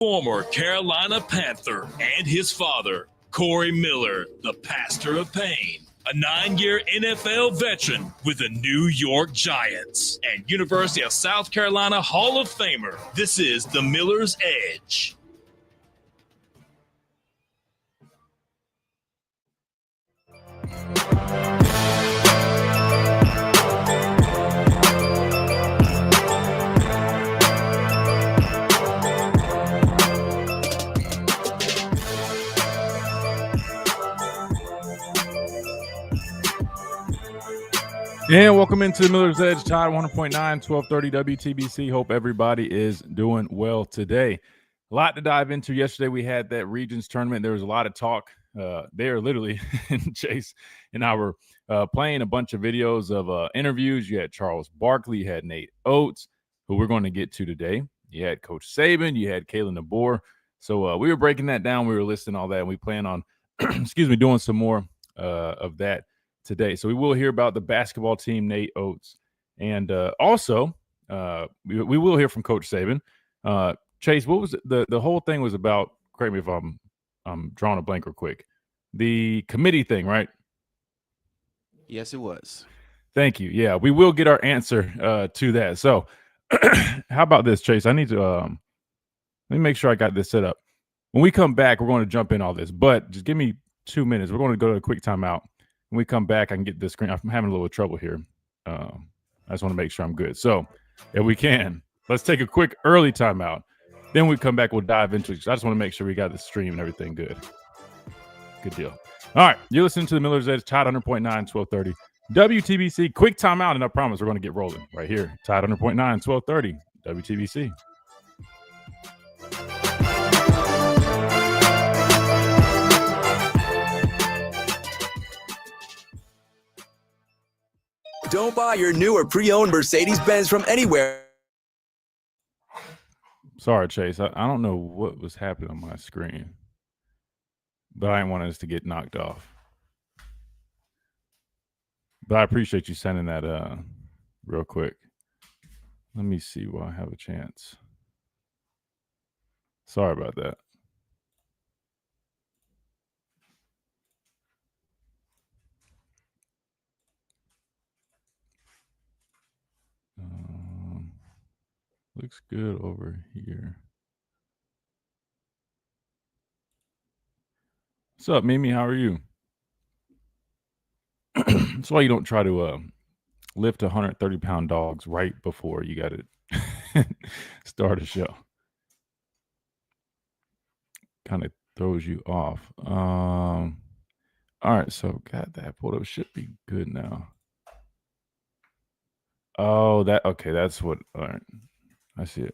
Former Carolina Panther and his father, Corey Miller, the pastor of pain. A 9-year NFL veteran with the New York Giants and University of South Carolina Hall of Famer. This is the Miller's Edge. And welcome into the Miller's Edge, Tide 100.9, 1230 WTBC. Hope everybody is doing well today. A lot to dive into. Yesterday we had that Regions tournament. There was a lot of talk. There literally, Chase and I were playing a bunch of videos of interviews. You had Charles Barkley, you had Nate Oates, who we're going to get to today. You had Coach Saban, you had Kalen DeBoer. So we were breaking that down. We were listing all that, and we plan on, doing some more of that today. So we will hear about the basketball team, Nate Oates, and also we will hear from Coach Saban. Chase, what was the whole thing was about? Correct me if I'm drawing a blank real quick. The committee thing, right? Yes, it was. Thank you. Yeah, we will get our answer to that. So how about this, Chase? I need to let me make sure I got this set up. When we come back, we're going to jump in all this, but just give me 2 minutes. We're going to go to a quick timeout. When we come back, I can get this screen. I'm having a little trouble here. I just want to make sure I'm good. So if we can, let's take a quick early timeout. Then we come back, we'll dive into it. I just want to make sure we got the stream and everything good. Good deal. All right, you're listening to the Miller's Edge, Tide 100.9, 1230. WTBC, quick timeout, and I promise we're going to get rolling right here. Tide 100.9, 1230, WTBC. Don't buy your new or pre-owned Mercedes-Benz from anywhere. Sorry, Chase. I don't know what was happening on my screen, but I didn't want us to get knocked off. But I appreciate you sending that real quick. Let me see while I have a chance. Sorry about that. Looks good over here. What's up, Mimi? How are you? That's why you don't try to lift 130-pound dogs right before you got to start a show. Kind of throws you off. All right, so got that pulled up. Should be good now. Oh, okay. That's what. All right. I see it.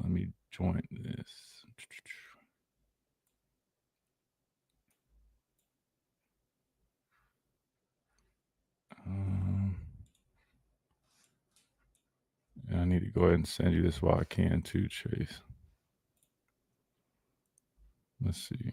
Let me join this. I need to go ahead and send you this while I can too, Chase. Let's see.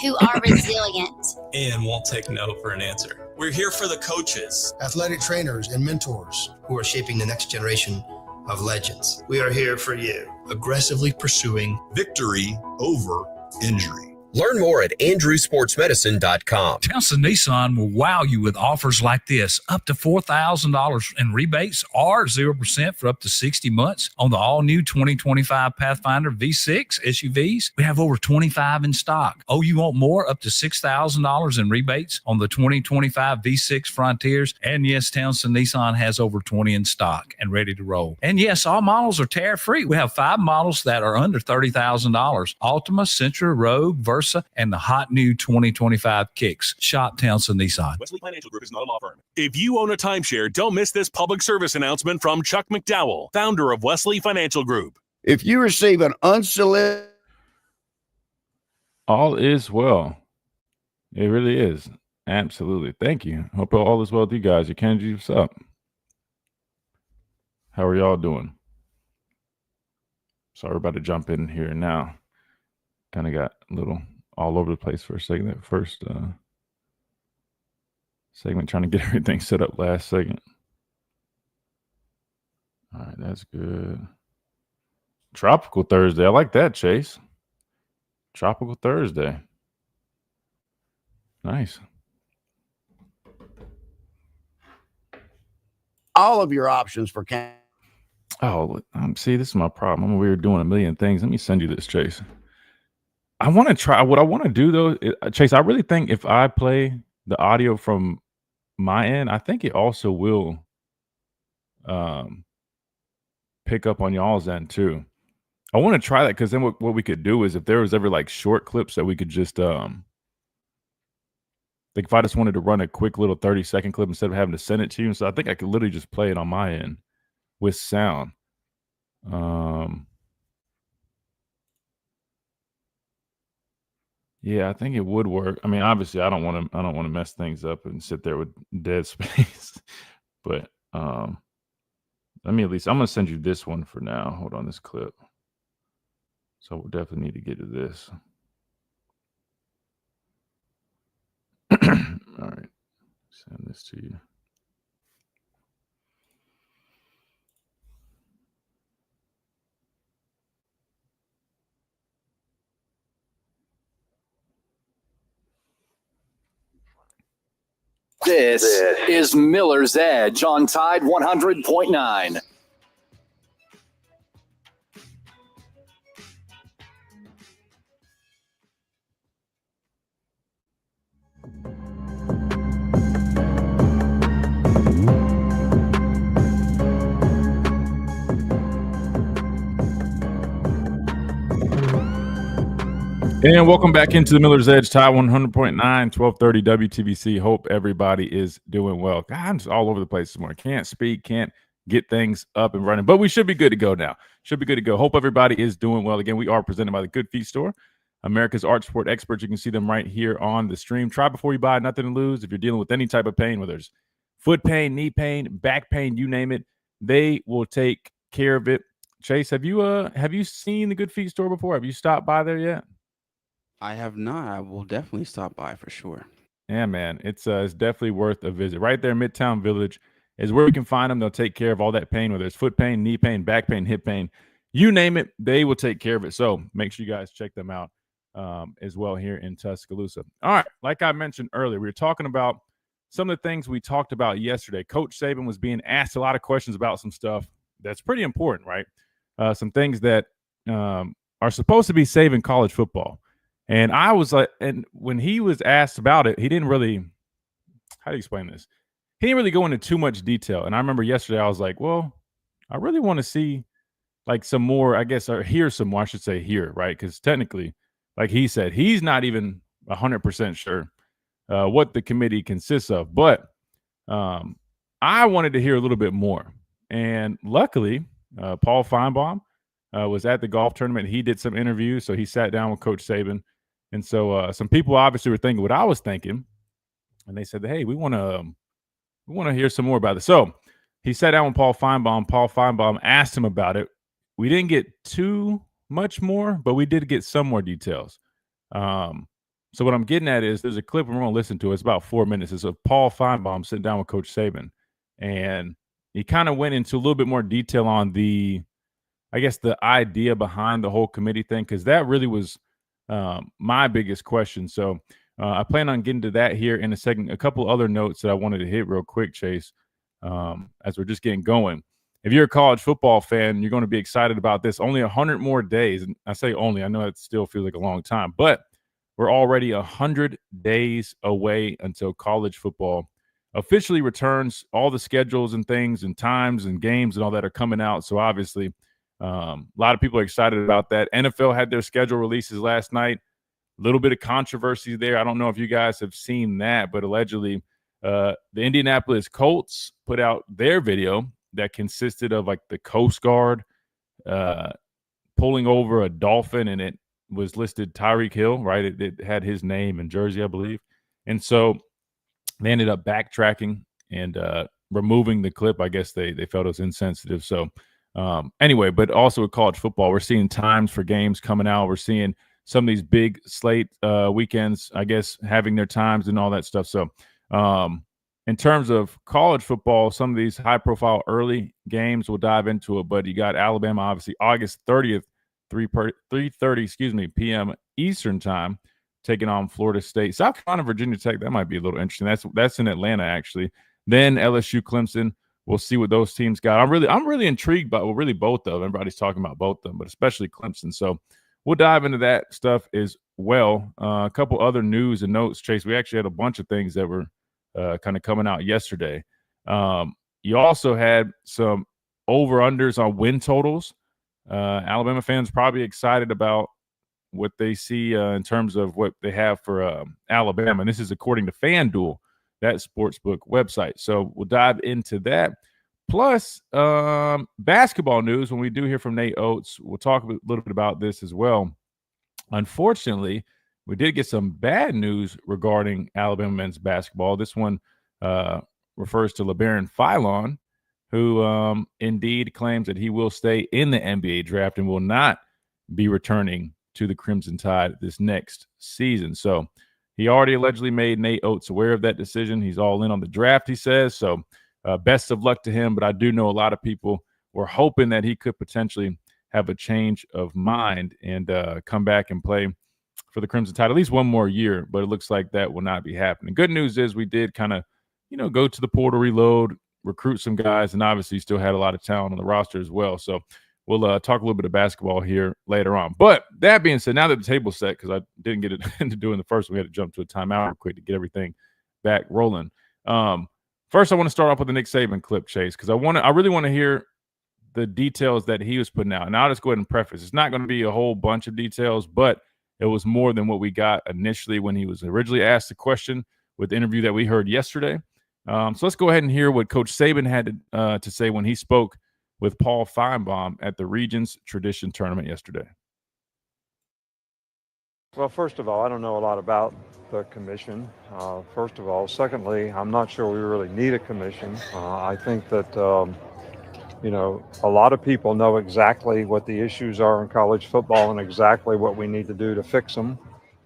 Who are resilient and won't take no for an answer. We're here for the coaches, athletic trainers, and mentors who are shaping the next generation of legends. We are here for you, aggressively pursuing victory over injury. Learn more at andrewsportsmedicine.com. Townsend Nissan will wow you with offers like this. Up to $4,000 in rebates or 0% for up to 60 months on the all-new 2025 Pathfinder V6 SUVs. We have over 25 in stock. Oh, you want more? Up to $6,000 in rebates on the 2025 V6 Frontiers. And yes, Townsend Nissan has over 20 in stock and ready to roll. And yes, all models are tariff-free. We have 5 models that are under $30,000. Altima, Sentra, Rogue, Versa, and the hot new 2025 Kicks. Shop Townsend Nissan. Wesley Financial Group is not a law firm. If you own a timeshare, don't miss this public service announcement from Chuck McDowell, founder of Wesley Financial Group. If you receive an unsolicited... All is well. It really is. Absolutely. Thank you. Hope all is well with you guys. You can do what's up. How are y'all doing? So we're about to jump in here now. Kind of got a little all over the place for a second. That first segment, trying to get everything set up last second. All right, that's good. Tropical Thursday. I like that, Chase. Tropical Thursday. Nice. All of your options for Oh, see, this is my problem. I'm over here doing a million things. Let me send you this, Chase. I want to try. What I want to do, though, Chase, I really think if I play the audio from my end, I think it also will pick up on y'all's end, too. I want to try that because then what we could do is if there was ever like short clips that we could just like if I just wanted to run a quick little 30-second clip instead of having to send it to you. So I think I could literally just play it on my end with sound. Yeah, I think it would work. I mean, obviously I don't want to mess things up and sit there with dead space. But let me I'm gonna send you this one for now. Hold on, this clip. So we'll definitely need to get to this. All right. Send this to you. This is Miller's Edge on Tide 100.9. And welcome back into the Miller's Edge, Tide 100.9, 1230 WTBC. Hope everybody is doing well. God, I'm just all over the place this morning. Can't speak, can't get things up and running, but we should be good to go now. Should be good to go. Hope everybody is doing well. Again, we are presented by the Good Feet Store, America's Arch Sport experts. You can see them right here on the stream. Try before you buy, nothing to lose. If you're dealing with any type of pain, whether it's foot pain, knee pain, back pain, you name it, they will take care of it. Chase, have you seen the Good Feet Store before? Have you stopped by there yet? I have not. I will definitely stop by for sure. Yeah, man. It's definitely worth a visit. Right there in Midtown Village is where you can find them. They'll take care of all that pain, whether it's foot pain, knee pain, back pain, hip pain, you name it, they will take care of it. So make sure you guys check them out as well here in Tuscaloosa. All right. Like I mentioned earlier, we were talking about some of the things we talked about yesterday. Coach Saban was being asked a lot of questions about some stuff that's pretty important, right? Some things that are supposed to be saving college football. And I was like, and when he was asked about it, he didn't really, how do you explain this? He didn't really go into too much detail. And I remember yesterday, I was like, well, I really want to see like some more, I guess, or hear some more, I should say here, right? Because technically, like he said, he's not even 100% sure what the committee consists of. But I wanted to hear a little bit more. And luckily, Paul Feinbaum was at the golf tournament. He did some interviews. So he sat down with Coach Saban. And so some people obviously were thinking what I was thinking, and they said, "Hey, we want to hear some more about this." So he sat down with Paul Feinbaum. Paul Feinbaum asked him about it. We didn't get too much more, but we did get some more details. So what I'm getting at is there's a clip we're going to listen to. It's about 4 minutes. It's of Paul Feinbaum sitting down with Coach Saban, and he kind of went into a little bit more detail on the idea behind the whole committee thing, because that really was my biggest question. So I plan on getting to that here in a second. A couple other notes that I wanted to hit real quick, Chase, as we're just getting going. If you're a college football fan, you're going to be excited about this. Only 100 more days. And I say only, I know it still feels like a long time, but we're already 100 days away until college football officially returns. All the schedules and things and times and games and all that are coming out. So obviously, a lot of people are excited about that. NFL had their schedule releases last night. A little bit of controversy there. I don't know if you guys have seen that, but allegedly the Indianapolis Colts put out their video that consisted of like the Coast Guard pulling over a dolphin, and it was listed Tyreek Hill, right? It had his name and jersey, I believe. And so they ended up backtracking and removing the clip. I guess they felt it was insensitive. So anyway, but also with college football, we're seeing times for games coming out. We're seeing some of these big slate weekends, I guess, having their times and all that stuff. So in terms of college football, some of these high-profile early games, we'll dive into it. But you got Alabama, obviously, August 30th, 3:30 p.m. Eastern time, taking on Florida State. South Carolina, Virginia Tech, that might be a little interesting. That's in Atlanta, actually. Then LSU, Clemson. We'll see what those teams got. I'm really intrigued by really both of them. Everybody's talking about both of them, but especially Clemson. So we'll dive into that stuff as well. A couple other news and notes, Chase. We actually had a bunch of things that were kind of coming out yesterday. You also had some over-unders on win totals. Alabama fans probably excited about what they see in terms of what they have for Alabama. And this is according to FanDuel, that sportsbook website. So we'll dive into that. Plus, basketball news, when we do hear from Nate Oates, we'll talk a little bit about this as well. Unfortunately, we did get some bad news regarding Alabama men's basketball. This one refers to LeBaron Philon, who indeed claims that he will stay in the NBA draft and will not be returning to the Crimson Tide this next season. So he already allegedly made Nate Oates aware of that decision. He's all in on the draft, he says. So best of luck to him. But I do know a lot of people were hoping that he could potentially have a change of mind and come back and play for the Crimson Tide at least one more year. But it looks like that will not be happening. Good news is we did kind of, go to the portal, reload, recruit some guys, and obviously still had a lot of talent on the roster as well. So we'll talk a little bit of basketball here later on. But that being said, now that the table's set, because I didn't get it into doing the first one, we had to jump to a timeout real quick to get everything back rolling. First, I want to start off with the Nick Saban clip, Chase, because I really want to hear the details that he was putting out. And I'll just go ahead and preface. It's not going to be a whole bunch of details, but it was more than what we got initially when he was originally asked the question with the interview that we heard yesterday. So let's go ahead and hear what Coach Saban had to say when he spoke with Paul Feinbaum at the Regions Tradition Tournament yesterday. Well, first of all, I don't know a lot about the commission, first of all. Secondly, I'm not sure we really need a commission. I think that, a lot of people know exactly what the issues are in college football and exactly what we need to do to fix them.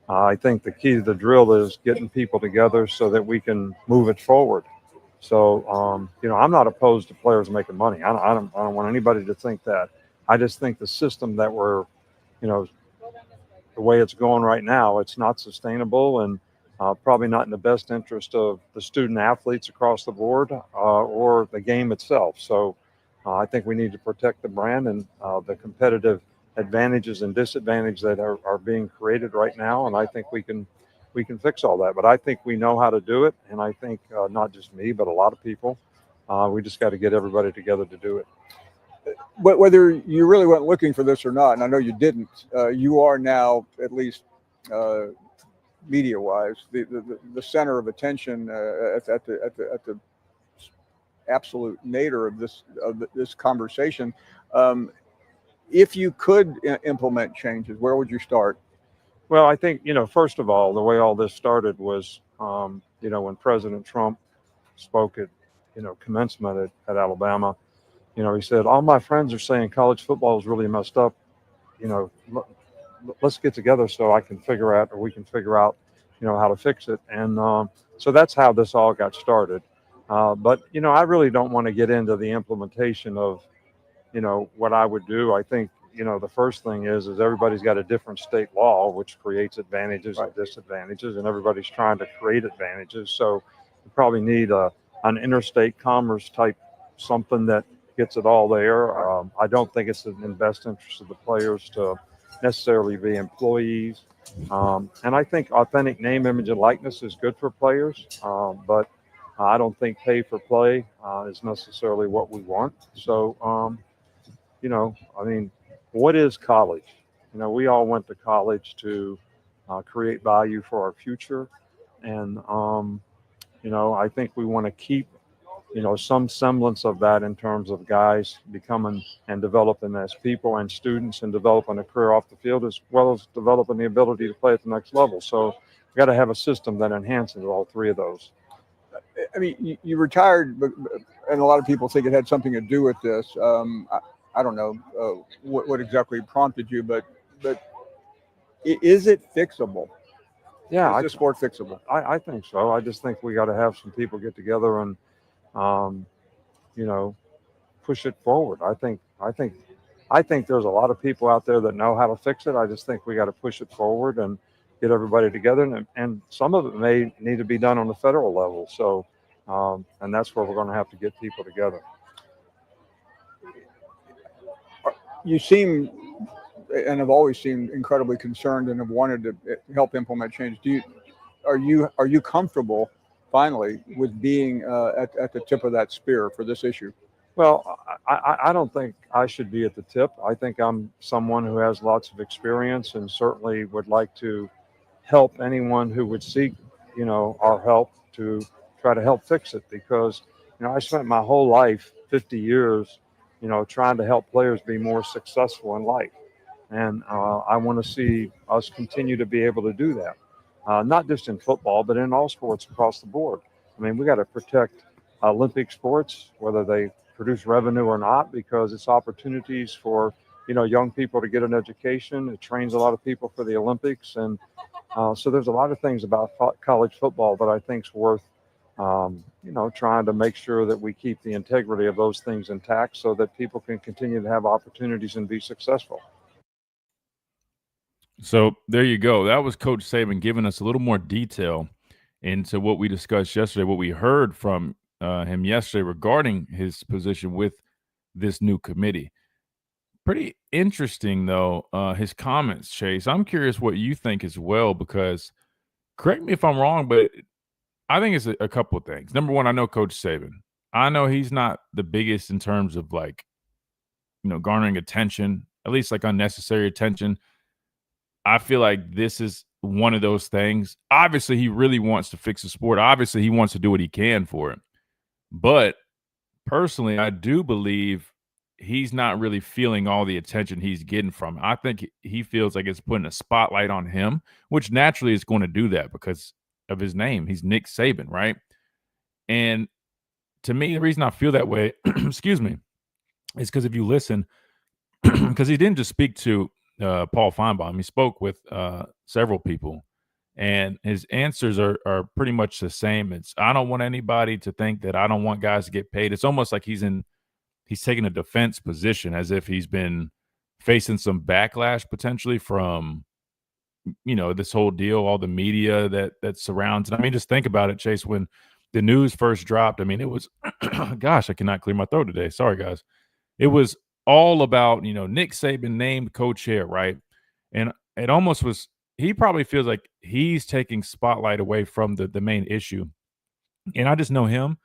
I think the key to the drill is getting people together so that we can move it forward. So, I'm not opposed to players making money. I don't want anybody to think that. I just think the system that we're, the way it's going right now, it's not sustainable and probably not in the best interest of the student athletes across the board or the game itself. So I think we need to protect the brand and the competitive advantages and disadvantages that are being created right now. And I think we can fix all that. But I think we know how to do it. And I think not just me, but a lot of people, we just got to get everybody together to do it. But whether you really went looking for this or not, and I know you didn't, you are now, at least media-wise, the center of attention at the absolute nadir of this conversation. If you could implement changes, where would you start? Well, I think, first of all, the way all this started was, when President Trump spoke at, commencement at Alabama, he said, all my friends are saying college football is really messed up. Let's get together so we can figure out, how to fix it. And so that's how this all got started. But, I really don't want to get into the implementation of, what I would do. I think, the first thing is everybody's got a different state law, which creates advantages and disadvantages, and everybody's trying to create advantages. So you probably need an interstate commerce type something that gets it all there. I don't think it's in the best interest of the players to necessarily be employees. And I think authentic name, image, and likeness is good for players, but I don't think pay for play is necessarily what we want. So, what is college? We all went to college to create value for our future. And, I think we want to keep, some semblance of that in terms of guys becoming and developing as people and students and developing a career off the field, as well as developing the ability to play at the next level. So we got to have a system that enhances all three of those. I mean, you retired, and a lot of people think it had something to do with this. I don't know what exactly prompted you, but is it fixable? Yeah, Is this sport fixable? I think so. I just think we got to have some people get together and, you know, push it forward. I think there's a lot of people out there that know how to fix it. I just think we got to push it forward and get everybody together. And some of it may need to be done on the federal level. So, and that's where we're going to have to get people together. You seem, and have always seemed, incredibly concerned and have wanted to help implement change. Are you comfortable finally with being at the tip of that spear for this issue? Well, I don't think I should be at the tip. I think I'm someone who has lots of experience and certainly would like to help anyone who would seek, you know, our help to try to help fix it, because, you know, I spent my whole life, 50 years, you know, trying to help players be more successful in life. And I want to see us continue to be able to do that, not just in football, but in all sports across the board. I mean, we got to protect Olympic sports, whether they produce revenue or not, because it's opportunities for, you know, young people to get an education. It trains a lot of people for the Olympics. And so there's a lot of things about college football that I think is worth, you know, trying to make sure that we keep the integrity of those things intact so that people can continue to have opportunities and be successful. So there you go. That was Coach Saban giving us a little more detail into what we discussed yesterday, what we heard from him yesterday regarding his position with this new committee. Pretty interesting, though, his comments, Chase. I'm curious what you think as well, because correct me if I'm wrong, but I think it's a couple of things. Number one, I know Coach Saban. I know he's not the biggest in terms of, like, you know, garnering attention, at least like unnecessary attention. I feel like this is one of those things. Obviously, he really wants to fix the sport. Obviously, he wants to do what he can for it. But personally, I do believe he's not really feeling all the attention he's getting from it. I think he feels like it's putting a spotlight on him, which naturally is going to do that because of his name. He's Nick Saban, right? And to me, the reason I feel that way, excuse me, is because if you listen, because he didn't just speak to Paul Feinbaum. He spoke with several people, and his answers are pretty much the same. It's, I don't want anybody to think that I don't want guys to get paid. It's almost like he's taking a defense position, as if he's been facing some backlash potentially from, you know, this whole deal, all the media that surrounds it. I mean, just think about it, Chase. When the news first dropped, I mean, it was, gosh, I cannot clear my throat today. Sorry, guys. It was all about, you know, Nick Saban named co-chair, right? And it almost was, he probably feels like he's taking spotlight away from the main issue. And I just know him.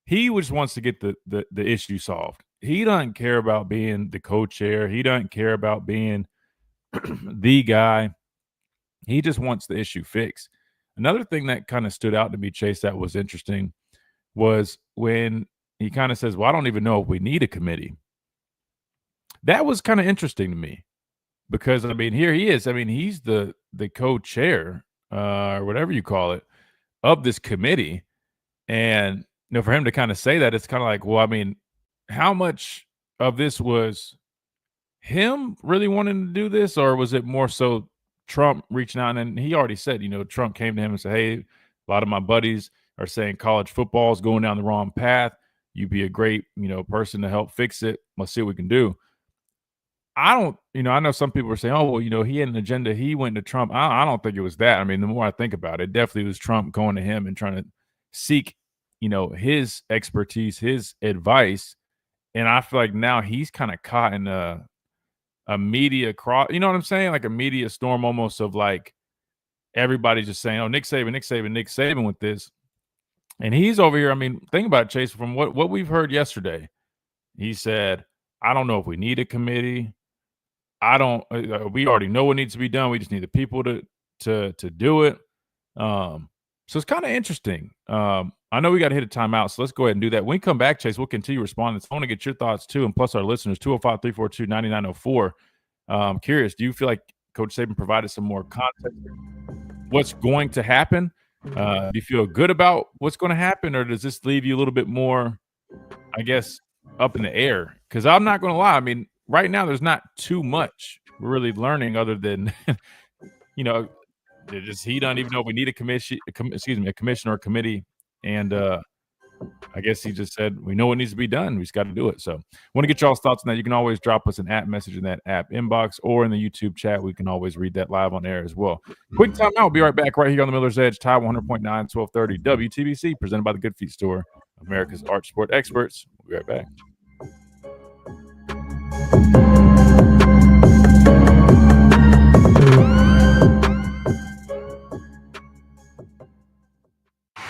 He just wants to get the issue solved. He doesn't care about being the co-chair. He doesn't care about being the guy. He just wants the issue fixed. Another thing that kind of stood out to me, Chase, that was interesting was when he kind of says, well, I don't even know if we need a committee. That was kind of interesting to me because, I mean, here he is. I mean, he's the co-chair or whatever you call it of this committee. And, you know, for him to kind of say that, it's kind of like, well, I mean, how much of this was him really wanting to do this, or was it more so Trump reaching out? And he already said, you know, Trump came to him and said, hey, a lot of my buddies are saying college football is going down the wrong path. You'd be a great, you know, person to help fix it. Let's see what we can do. I don't, you know, I know some people are saying, oh, well, you know, he had an agenda. He went to Trump. I don't think it was that. I mean, the more I think about it, definitely was Trump going to him and trying to seek, you know, his expertise, his advice. And I feel like now he's kind of caught in a media cross, you know what I'm saying? Like a media storm almost of like everybody's just saying, oh, Nick Saban with this. And he's over here. I mean, think about it, Chase, from what we've heard yesterday. He said, I don't know if we need a committee. We already know what needs to be done. We just need the people to do it. So it's kind of interesting. I know we got to hit a timeout, so let's go ahead and do that. When we come back, Chase, we'll continue responding. I want to get your thoughts too, and plus our listeners, 205-342-9904. I'm curious, do you feel like Coach Saban provided some more context? What's going to happen? Do you feel good about what's going to happen, or does this leave you a little bit more, I guess, up in the air? Because I'm not going to lie. I mean, right now there's not too much we're really learning other than, you know, he doesn't even know if we need a commission, a commission or a committee. And I guess he just said, we know what needs to be done. We just got to do it. So want to get y'all's thoughts on that. You can always drop us an app message in that app inbox or in the YouTube chat. We can always read that live on air as well. Quick time out. We'll be right back right here on the Miller's Edge, Tide 100.9, 1230 WTBC, presented by the Good Feet Store, America's Arch Sport Experts. We'll be right back.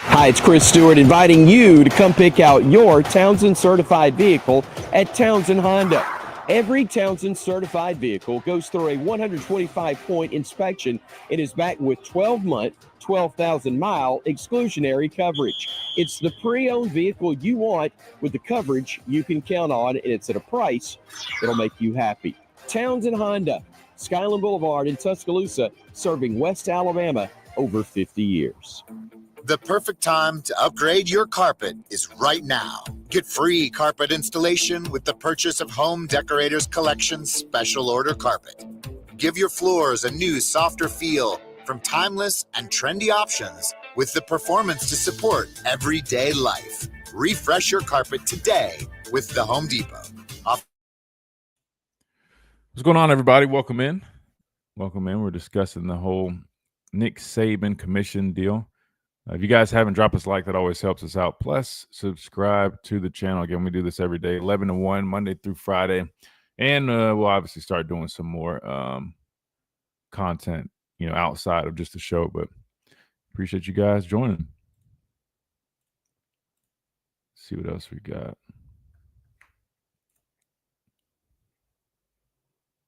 Hi, it's Chris Stewart inviting you to come pick out your Townsend certified vehicle at Townsend Honda. Every Townsend certified vehicle goes through a 125-point inspection and is backed with 12-month, 12,000-mile exclusionary coverage. It's the pre-owned vehicle you want with the coverage you can count on, and it's at a price that'll make you happy. Townsend Honda, Skyland Boulevard in Tuscaloosa, serving West Alabama over 50 years. The perfect time to upgrade your carpet is right now. Get free carpet installation with the purchase of Home Decorators Collection Special Order Carpet. Give your floors a new, softer feel from timeless and trendy options with the performance to support everyday life. Refresh your carpet today with the Home Depot. What's going on, everybody? Welcome in. We're discussing the whole Nick Saban commission deal. If you guys haven't, dropped us a like. That always helps us out. Plus, subscribe to the channel. Again, we do this every day, 11 to 1, Monday through Friday. And we'll obviously start doing some more content, outside of just the show. But appreciate you guys joining. Let's see what else we got.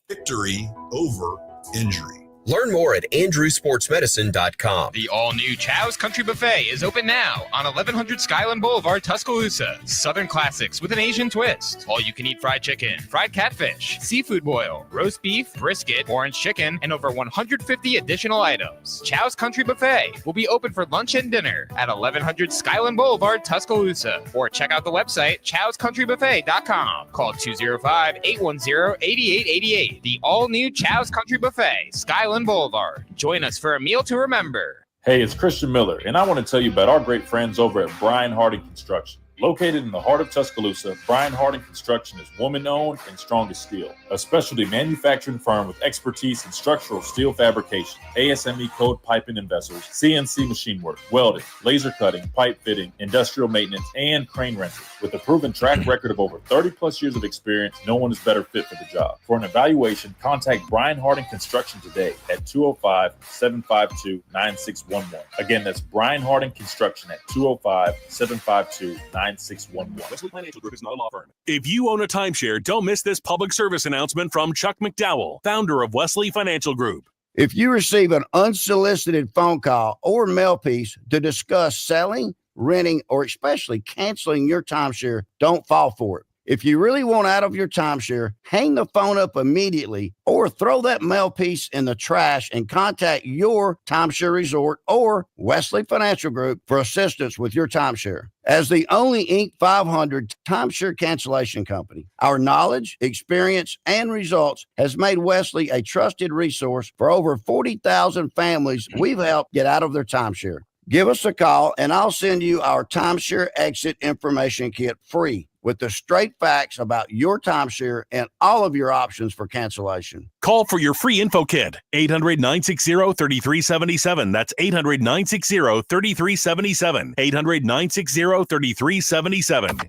Victory over injury. Learn more at andrewsportsmedicine.com. The all-new Chow's Country Buffet is open now on 1100 Skyland Boulevard, Tuscaloosa. Southern classics with an Asian twist. All-you-can-eat fried chicken, fried catfish, seafood boil, roast beef, brisket, orange chicken, and over 150 additional items. Chow's Country Buffet will be open for lunch and dinner at 1100 Skyland Boulevard, Tuscaloosa. Or check out the website, chowscountrybuffet.com. Call 205-810-8888. The all-new Chow's Country Buffet, Skyland Boulevard. Join us for a meal to remember. Hey, it's Christian Miller, and I want to tell you about our great friends over at Brian Harding Construction. Located in the heart of Tuscaloosa, Brian Harding Construction is woman-owned and strong as steel, a specialty manufacturing firm with expertise in structural steel fabrication, ASME code piping and vessels, CNC machine work, welding, laser cutting, pipe fitting, industrial maintenance, and crane rentals. With a proven track record of over 30-plus years of experience, no one is better fit for the job. For an evaluation, contact Brian Harding Construction today at 205-752-9611. Again, that's Brian Harding Construction at 205-752-9611. Wesley Financial Group is not a law firm. If you own a timeshare, don't miss this public service announcement from Chuck McDowell, founder of Wesley Financial Group. If you receive an unsolicited phone call or mail piece to discuss selling, renting, or especially canceling your timeshare, don't fall for it. If you really want out of your timeshare, hang the phone up immediately or throw that mail piece in the trash and contact your timeshare resort or Wesley Financial Group for assistance with your timeshare. As the only Inc. 500 timeshare cancellation company, our knowledge, experience, and results has made Wesley a trusted resource for over 40,000 families we've helped get out of their timeshare. Give us a call and I'll send you our timeshare exit information kit free with the straight facts about your timeshare and all of your options for cancellation. Call for your free info kit, 800-960-3377. That's 800-960-3377. 800-960-3377.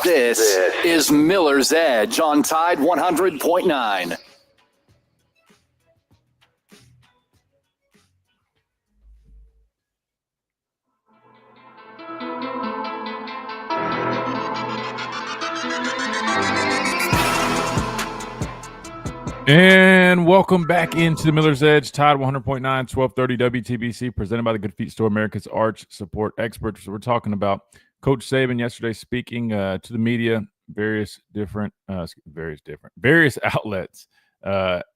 This is Miller's Edge on Tide 100.9. And welcome back into the Miller's Edge, Tide 100.9, 1230 WTBC, presented by the Good Feet Store, America's Arch Support Experts. So we're talking about Coach Saban yesterday speaking to the media, various outlets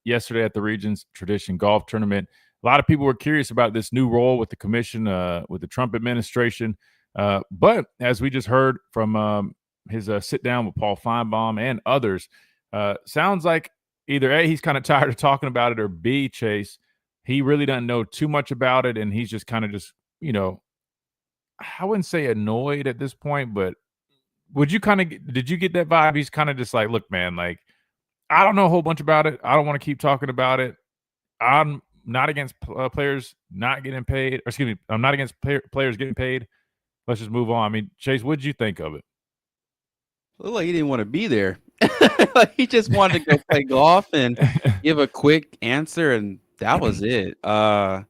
yesterday at the Regions Tradition Golf Tournament. A lot of people were curious about this new role with the commission, with the Trump administration. But as we just heard from his sit down with Paul Feinbaum and others, sounds like either A, he's kind of tired of talking about it, or B, Chase, he really doesn't know too much about it, and he's just kind of just, I wouldn't say annoyed at this point, but did you get that vibe? He's kind of just like, look, man, like, I don't know a whole bunch about it. I don't want to keep talking about it. I'm not against players not getting paid. Or excuse me, I'm not against players getting paid. Let's just move on. I mean, Chase, what did you think of it? Looked like he didn't want to be there. He just wanted to go play golf and give a quick answer, and that was it. I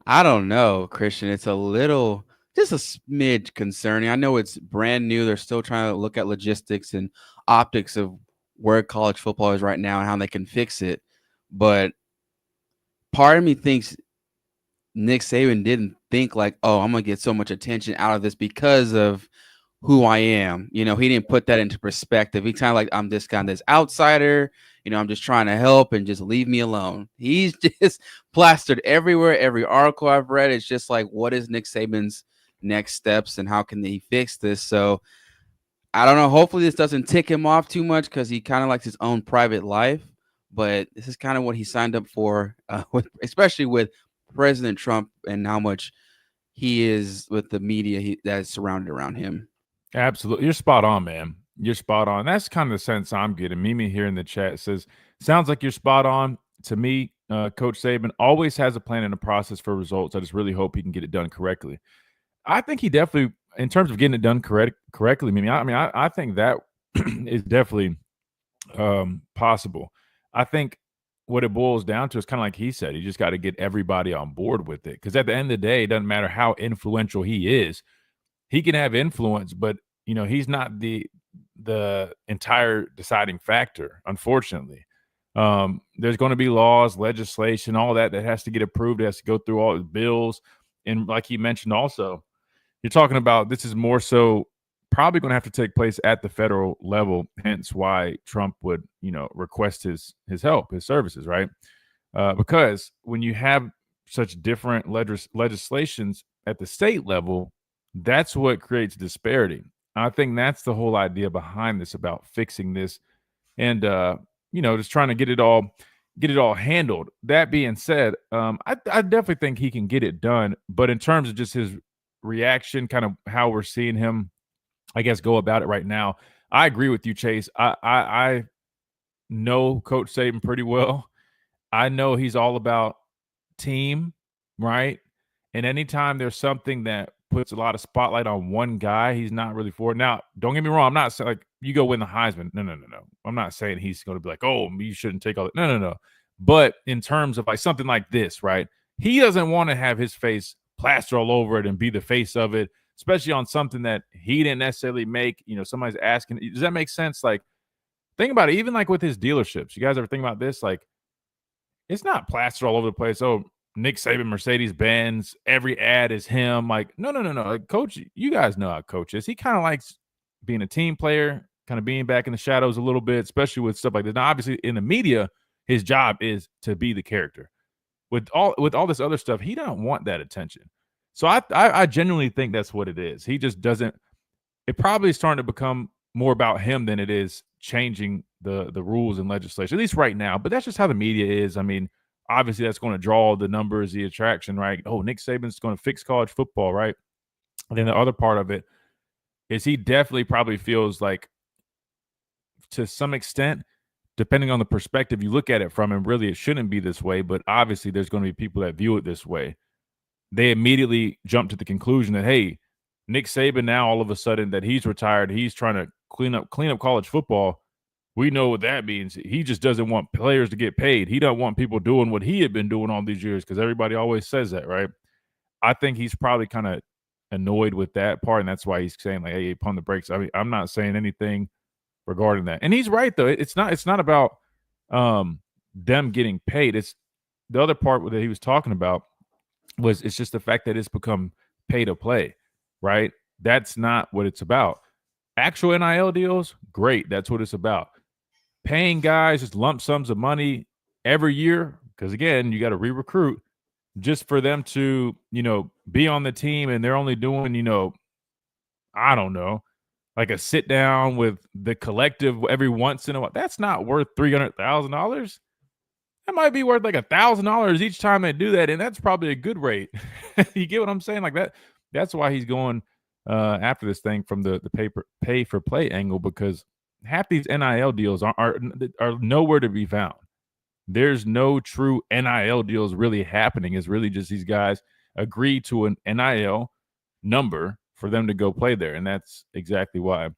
don't know, Christian. It's just a smidge concerning. I know it's brand new. They're still trying to look at logistics and optics of where college football is right now and how they can fix it. But part of me thinks Nick Saban didn't think like, oh, I'm going to get so much attention out of this because of who I am. He didn't put that into perspective. He kind of like, I'm this kind of this outsider. I'm just trying to help and just leave me alone. He's just plastered everywhere. Every article I've read, it's just like, what is Nick Saban's next steps and how can he fix this? So I don't know. Hopefully this doesn't tick him off too much because he kind of likes his own private life. But this is kind of what he signed up for, especially with President Trump and how much he is with the media that is surrounded around him. Absolutely. You're spot on, man. You're spot on. That's kind of the sense I'm getting. Mimi here in the chat says, sounds like you're spot on. To me, Coach Saban always has a plan and a process for results. I just really hope he can get it done correctly. I think he definitely, in terms of getting it done correctly, I think that is definitely possible. I think what it boils down to is kind of like he said, you just got to get everybody on board with it. Because at the end of the day, it doesn't matter how influential he is. He can have influence, but he's not the entire deciding factor, unfortunately. There's going to be laws, legislation, all that has to get approved. It has to go through all the bills. And like he mentioned also, you're talking about this is more so probably going to have to take place at the federal level, hence why Trump would, request his help, his services, right? Because when you have such different legislations at the state level, that's what creates disparity. I think that's the whole idea behind this, about fixing this and, just trying to get it all handled. That being said, I definitely think he can get it done. But in terms of just his reaction, kind of how we're seeing him, I guess, go about it right now, I agree with you, Chase. I know Coach Saban pretty well. I know he's all about team, right? And anytime there's something that puts a lot of spotlight on one guy, he's not really for it. Now, don't get me wrong. I'm not saying like you go win the Heisman. No. I'm not saying he's going to be like, oh, you shouldn't take all that. No. But in terms of like something like this, right? He doesn't want to have his face plastered all over it and be the face of it, especially on something that he didn't necessarily make. Somebody's asking, does that make sense? Like, think about it. Even like with his dealerships, you guys ever think about this? Like, it's not plastered all over the place. Oh, Nick Saban, Mercedes-Benz, every ad is him. Like, no. Like, Coach, you guys know how Coach is. He kind of likes being a team player, kind of being back in the shadows a little bit, especially with stuff like this. Now, obviously, in the media, his job is to be the character. With all this other stuff, he don't want that attention. So I genuinely think that's what it is. He just doesn't. It probably is starting to become more about him than it is changing the rules and legislation, at least right now. But that's just how the media is. I mean, obviously that's going to draw the numbers, the attraction, right? Oh, Nick Saban's going to fix college football, right? And then the other part of it is he definitely probably feels like, to some extent, depending on the perspective you look at it from, and really it shouldn't be this way, but obviously there's going to be people that view it this way. They immediately jump to the conclusion that, hey, Nick Saban now all of a sudden that he's retired, he's trying to clean up college football. We know what that means. He just doesn't want players to get paid. He don't want people doing what he had been doing all these years, because everybody always says that, right? I think he's probably kind of annoyed with that part, and that's why he's saying like, hey, pump the brakes. I mean, I'm not saying anything regarding that. And he's right, though. It's not about them getting paid. It's the other part that he was talking about was it's just the fact that it's become pay to play, right? That's not what it's about. Actual NIL deals, great. That's what it's about. Paying guys just lump sums of money every year, because again, you got to re-recruit just for them to, be on the team, and they're only doing, I don't know, like a sit down with the collective every once in a while. That's not worth $300,000. that might be worth like $1,000 each time they do that, and that's probably a good rate. You get what I'm saying? Like that. That's why he's going after this thing from the pay for play angle, because half these NIL deals are nowhere to be found. There's no true NIL deals really happening. It's really just these guys agree to an NIL number for them to go play there, and that's exactly why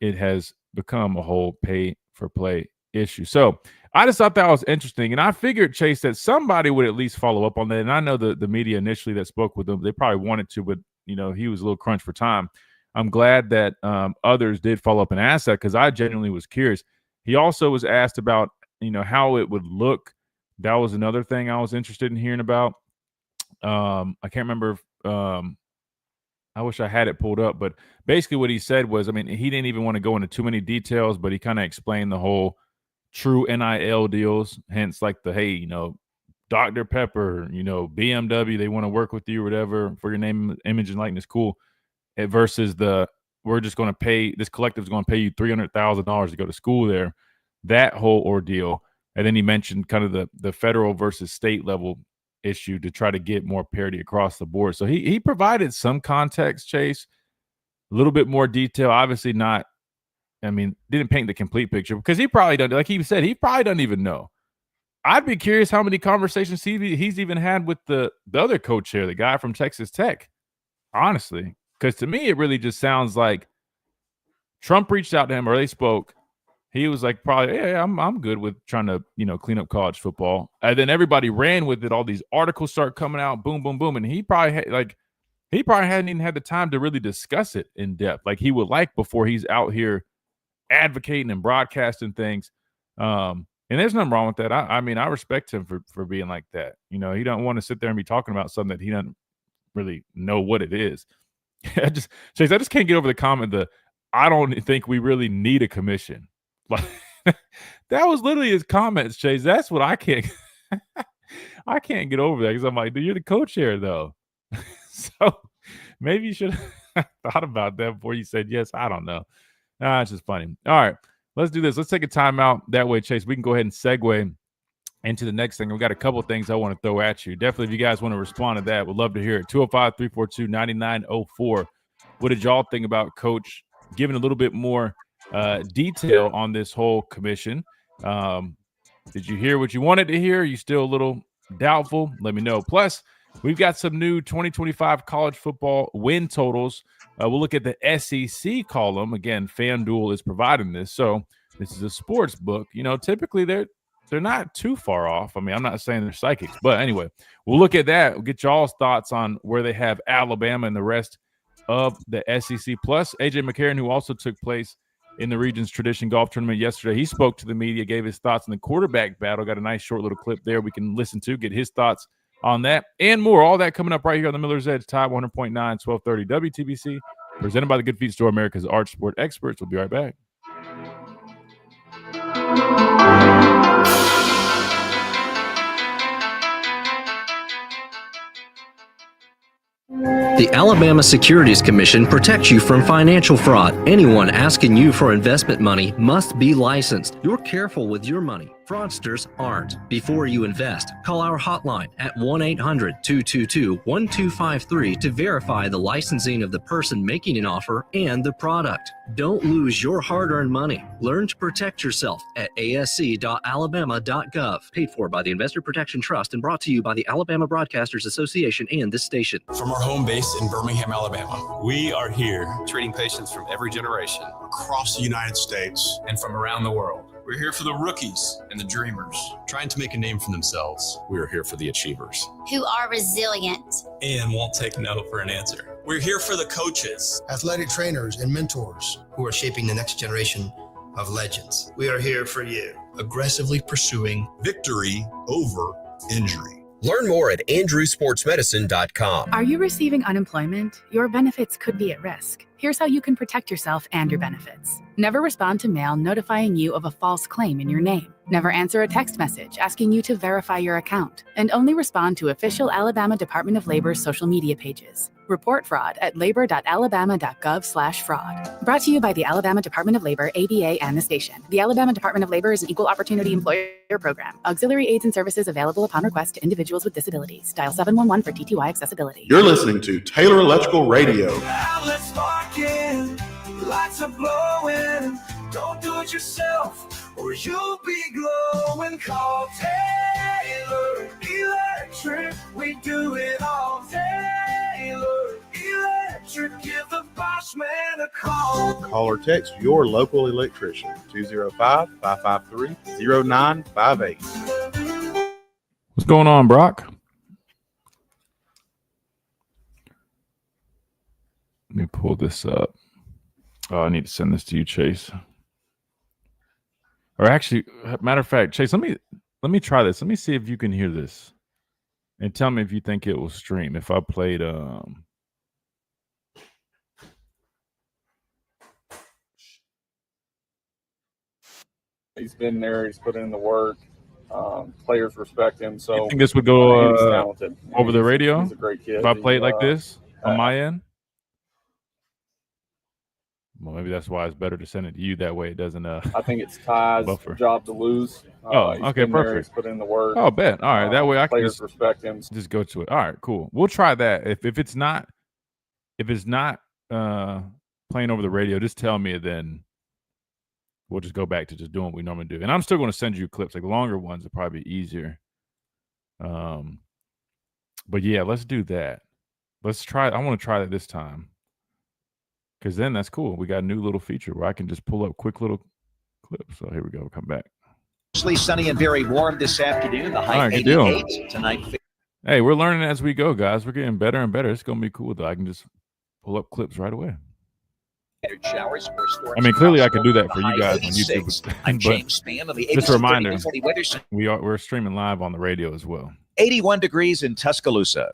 it has become a whole pay for play issue. So I just thought that was interesting, and I figured, Chase, that somebody would at least follow up on that. And I know the media initially that spoke with him, they probably wanted to, but he was a little crunched for time. I'm glad that others did follow up and ask that, because I genuinely was curious. He also was asked about how it would look. That was another thing I was interested in hearing about. I can't remember if, I wish I had it pulled up, but basically what he said was, he didn't even want to go into too many details, but he kind of explained the whole true NIL deals, hence like the, hey, Dr. Pepper, BMW, they want to work with you or whatever for your name, image, and likeness, cool. Versus we're just going to pay, this collective is going to pay you $300,000 to go to school there, that whole ordeal. And then he mentioned kind of the federal versus state level issue to try to get more parity across the board. So he provided some context, Chase, a little bit more detail. Obviously not, didn't paint the complete picture, because he probably doesn't, like he said, he probably doesn't even know. I'd be curious how many conversations he's even had with the other coach here, the guy from Texas Tech, honestly, because to me, it really just sounds like Trump reached out to him, or they spoke. He was like, probably, yeah, I'm good with trying to, clean up college football. And then everybody ran with it. All these articles start coming out, boom, boom, boom. And he probably hadn't even had the time to really discuss it in depth like he would like before he's out here advocating and broadcasting things. And there's nothing wrong with that. I respect him for being like that. He don't want to sit there and be talking about something that he doesn't really know what it is. I just can't get over the comment that I don't think we really need a commission. Like that was literally his comments, Chase. That's what I can't get over that, because I'm like, dude, you're the co-chair though. So maybe you should have thought about that before you said yes. I don't know. It's just funny. All right, let's do this. Let's take a timeout. That way, Chase, we can go ahead and segue into the next thing. We've got a couple of things I want to throw at you. Definitely, if you guys want to respond to that, we'd love to hear it. 205-342-9904. What did y'all think about Coach giving a little bit more detail on this whole commission? Did you hear what you wanted to hear? Are you still a little doubtful? Let me know. Plus, we've got some new 2025 college football win totals. We'll look at the SEC column. Again, FanDuel is providing this. So this is a sports book. Typically they're not too far off. I'm not saying they're psychics, but anyway, we'll look at that. We'll get y'all's thoughts on where they have Alabama and the rest of the SEC. Plus, AJ McCarron, who also took place in the Regions Tradition Golf Tournament yesterday, he spoke to the media, gave his thoughts on the quarterback battle. Got a nice short little clip there we can listen to, get his thoughts on that and more. All that coming up right here on the Miller's Edge, Tide 100.9, 1230 WTBC, presented by the Good Feet Store, America's Arch Sport Experts. We'll be right back. The Alabama Securities Commission protects you from financial fraud. Anyone asking you for investment money must be licensed. You're careful with your money. Fraudsters aren't. Before you invest, call our hotline at 1-800-222-1253 to verify the licensing of the person making an offer and the product. Don't lose your hard-earned money. Learn to protect yourself at asc.alabama.gov. Paid for by the Investor Protection Trust and brought to you by the Alabama Broadcasters Association and this station. From our home base in Birmingham, Alabama, we are here treating patients from every generation across the United States and from around the world. We're here for the rookies and the dreamers, trying to make a name for themselves. We are here for the achievers, who are resilient and won't take no for an answer. We're here for the coaches, athletic trainers, and mentors who are shaping the next generation of legends. We are here for you, aggressively pursuing victory over injury. Learn more at andrewsportsmedicine.com. Are you receiving unemployment? Your benefits could be at risk. Here's how you can protect yourself and your benefits. Never respond to mail notifying you of a false claim in your name. Never answer a text message asking you to verify your account. And only respond to official Alabama Department of Labor's social media pages. Report fraud at labor.alabama.gov/fraud. Brought to you by the Alabama Department of Labor, ABA, and the station. The Alabama Department of Labor is an equal opportunity employer program. Auxiliary aids and services available upon request to individuals with disabilities. Dial 711 for TTY accessibility. You're listening to Taylor Electrical Radio. Outlets sparking, lights are blowing. Don't do it yourself, or you'll be glowing. Call Taylor Electric. We do it all. Taylor Electric. Give the boss man a call. Call or text your local electrician, 205-553-0958. What's going on, Brock? Let me pull this up. Oh, I need to send this to you, Chase. Or actually, matter of fact, Chase, let me try this. Let me see if you can hear this. And tell me if you think it will stream. If I played He's been there. He's put in the work. Players respect him. So you think this would go he's talented. over the radio? He's a great kid. If I play it like this on my end? Well, maybe that's why it's better to send it to you. That way it doesn't I think it's Ty's buffer. job to lose. Okay, perfect. He's put in the work. Oh, bet. All right, that way I can players respect him. Just go to it. All right, cool. We'll try that. If it's not playing over the radio, just tell me, and then we'll just go back to just doing what we normally do. And I'm still going to send you clips. Like longer ones are probably easier. But yeah, let's do that. Let's try. I want to try that this time. Because then that's cool. We got a new little feature where I can just pull up quick little clips. So here we go. We'll come back. Mostly sunny and very warm this afternoon. The high 88 tonight. Hey, we're learning as we go, guys. We're getting better and better. It's going to be cool, though. I can just pull up clips right away. Showers or storms. I mean, clearly I can do that for you guys on YouTube. I'm James Spann of the just a reminder, weather. we're streaming live on the radio as well. 81 degrees in Tuscaloosa.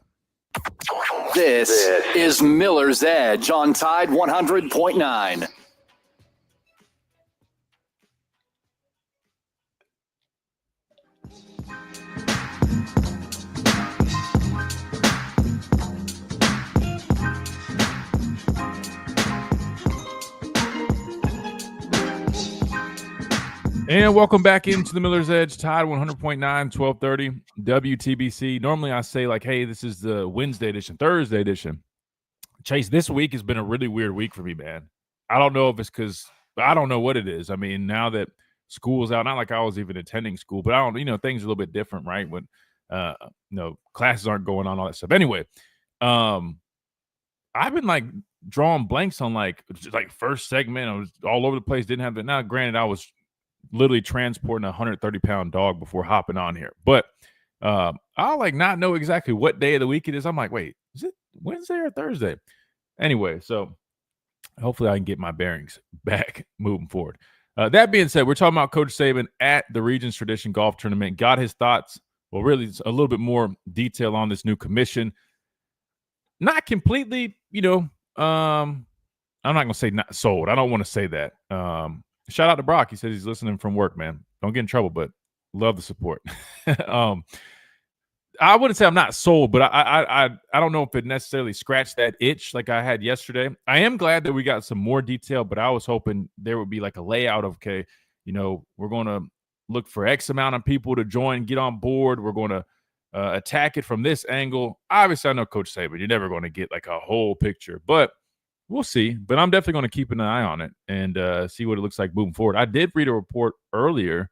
This is Miller's Edge on Tide 100.9. And welcome back into the Miller's Edge, Tide 100.9, 1230, WTBC. Normally I say like, hey, this is the Wednesday edition, Thursday edition. Chase, this week has been a really weird week for me, man. I don't know if it's because I don't know what it is. I mean, now that school's out, not like I was even attending school, but I don't, things are a little bit different, right? When, classes aren't going on, all that stuff. Anyway, I've been like drawing blanks on like first segment. I was all over the place, didn't have it. Now, granted, I was literally transporting a 130-pound dog before hopping on here. But I'll like not know exactly what day of the week it is. I'm like, wait, is it Wednesday or Thursday? Anyway, so hopefully I can get my bearings back moving forward. That being said, we're talking about Coach Saban at the Regions Tradition Golf Tournament. Got his thoughts, well, really a little bit more detail on this new commission. Not completely, I'm not going to say not sold. I don't want to say that. Shout out to Brock. He says he's listening from work, man. Don't get in trouble, but love the support. I wouldn't say I'm not sold, but I don't know if it necessarily scratched that itch like I had yesterday. I am glad that we got some more detail, but I was hoping there would be like a layout of, okay, we're going to look for X amount of people to join, get on board. We're going to attack it from this angle. Obviously, I know Coach Saban, you're never going to get like a whole picture, but we'll see. But I'm definitely going to keep an eye on it and see what it looks like moving forward. I did read a report earlier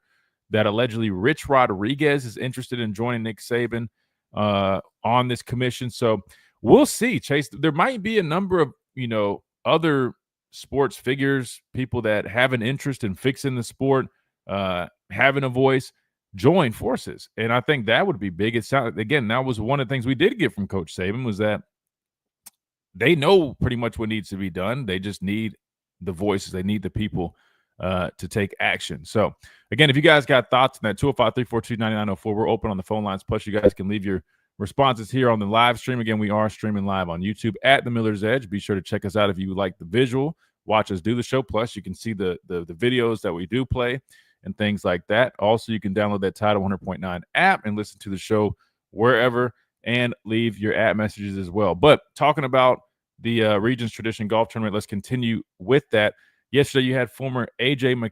that allegedly Rich Rodriguez is interested in joining Nick Saban on this commission. So we'll see, Chase. There might be a number of, other sports figures, people that have an interest in fixing the sport, having a voice, join forces. And I think that would be big. It sounded, again, that was one of the things we did get from Coach Saban was that they know pretty much what needs to be done. They just need the voices. They need the people to take action. So, again, if you guys got thoughts on that, 205-342-9904, we're open on the phone lines. Plus, you guys can leave your responses here on the live stream. Again, we are streaming live on YouTube at The Miller's Edge. Be sure to check us out if you like the visual. Watch us do the show. Plus, you can see the videos that we do play and things like that. Also, you can download that Tidal 100.9 app and listen to the show wherever and leave your at messages as well. But talking about the Regions Tradition Golf Tournament, let's continue with that. Yesterday, you had former Alabama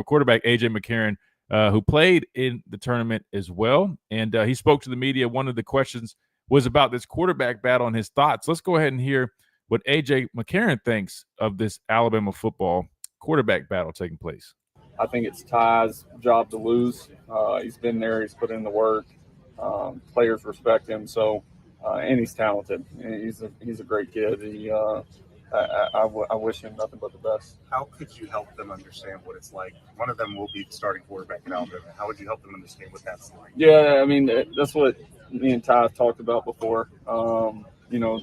quarterback A.J. McCarron, who played in the tournament as well. And he spoke to the media. One of the questions was about this quarterback battle and his thoughts. Let's go ahead and hear what A.J. McCarron thinks of this Alabama football quarterback battle taking place. I think it's Ty's job to lose. He's been there. He's put in the work. Players respect him. So, and he's talented. He's a great kid. I wish him nothing but the best. How could you help them understand what it's like? One of them will be the starting quarterback in Alabama. How would you help them understand what that's like? Yeah, I mean, that's what me and Ty talked about before.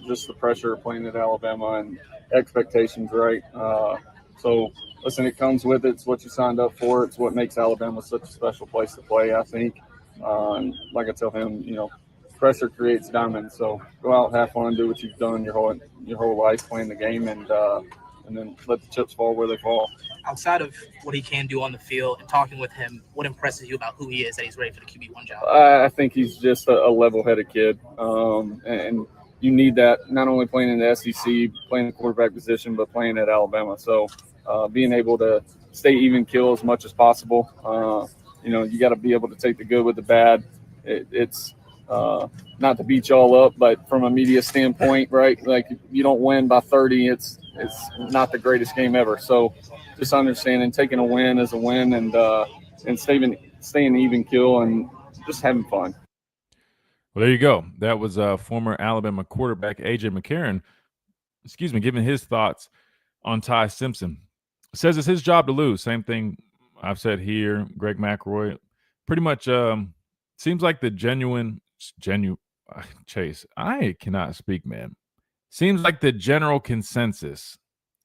Just the pressure of playing at Alabama and expectations, right? So, listen, it comes with it. It's what you signed up for. It's what makes Alabama such a special place to play, I think. Like I tell him, pressure creates diamonds. So go out, have fun, do what you've done your whole life playing the game, and then let the chips fall where they fall. Outside of what he can do on the field and talking with him, what impresses you about who he is that he's ready for the QB1 job? I think he's just a level-headed kid, and you need that not only playing in the SEC, playing the quarterback position, but playing at Alabama. So being able to stay even keel as much as possible. You got to be able to take the good with the bad. It's not to beat y'all up, but from a media standpoint, right? Like, if you don't win by 30, it's not the greatest game ever. So just understanding taking a win as a win, and staying even keel and just having fun. Well, there you go. That was former Alabama quarterback A.J. McCarron, giving his thoughts on Ty Simpson. Says it's his job to lose. Same thing I've said here. Greg McElroy, pretty much seems like the genuine Chase. I cannot speak, man. Seems like the general consensus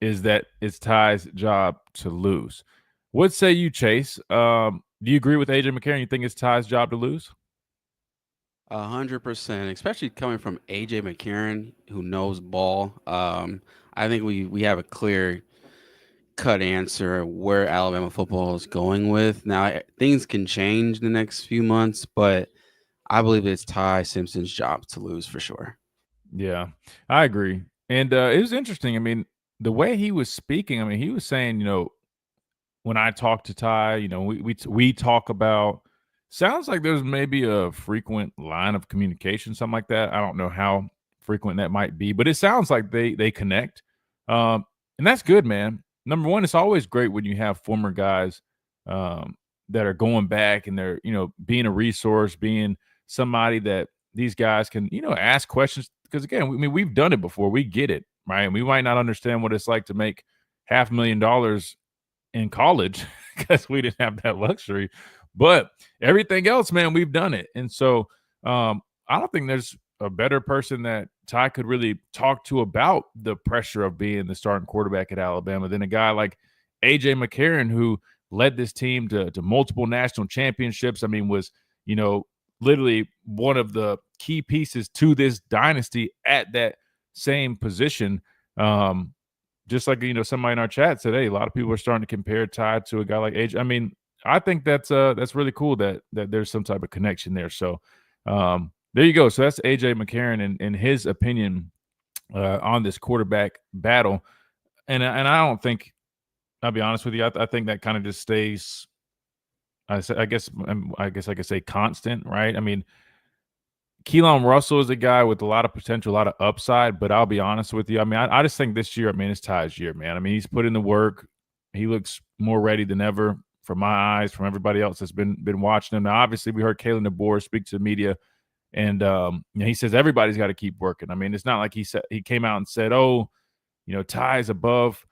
is that it's Ty's job to lose. What say you, Chase? Do you agree with A.J. McCarron? You think it's Ty's job to lose? 100%, especially coming from A.J. McCarron, who knows ball. I think we have a clear-cut answer where Alabama football is going with. Now, things can change in the next few months, but I believe it's Ty Simpson's job to lose for sure. Yeah, I agree. And it was interesting. I mean, the way he was speaking, he was saying, when I talk to Ty, we talk about, sounds like there's maybe a frequent line of communication, something like that. I don't know how frequent that might be, but it sounds like they connect. And that's good, man. Number one, it's always great when you have former guys that are going back and they're, being a resource, being somebody that these guys can, ask questions. Because again, we've done it before. We get it, right? And we might not understand what it's like to make $500,000 in college because we didn't have that luxury. But everything else, man, we've done it. And so I don't think there's a better person that Ty could really talk to about the pressure of being the starting quarterback at Alabama than a guy like A.J. McCarron, who led this team to multiple national championships. Was, literally one of the key pieces to this dynasty at that same position. Just like, somebody in our chat said, hey, a lot of people are starting to compare Ty to a guy like AJ. I think that's really cool that there's some type of connection there. So there you go. So that's AJ McCarron and his opinion on this quarterback battle. And I don't think, I'll be honest with you, I think that kind of just stays, I guess I could say constant, right? Keelan Russell is a guy with a lot of potential, a lot of upside, but I'll be honest with you. I just think this year, it's Ty's year, man. He's put in the work. He looks more ready than ever from my eyes, from everybody else that's been watching him. Now, obviously, we heard Kalen DeBoer speak to the media, and he says everybody's got to keep working. It's not like he came out and said, oh, Ty's above,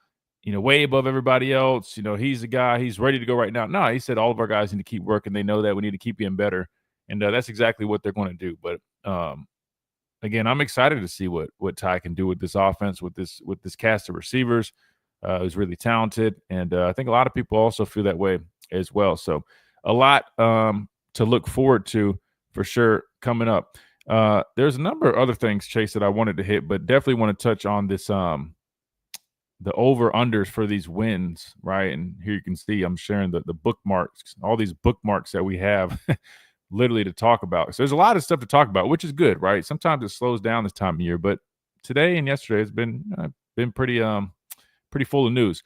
way above everybody else. He's the guy. He's ready to go right now. No, he said all of our guys need to keep working. They know that we need to keep getting better. And that's exactly what they're going to do. But again, I'm excited to see what Ty can do with this offense, with this cast of receivers. Who's really talented, and I think a lot of people also feel that way as well. So a lot to look forward to for sure coming up. There's a number of other things, Chase, that I wanted to hit, but definitely want to touch on this the over-unders for these wins, right? And here you can see I'm sharing the bookmarks, all these bookmarks that we have literally to talk about. So there's a lot of stuff to talk about, which is good, right? Sometimes it slows down this time of year, but today and yesterday has been pretty full of news.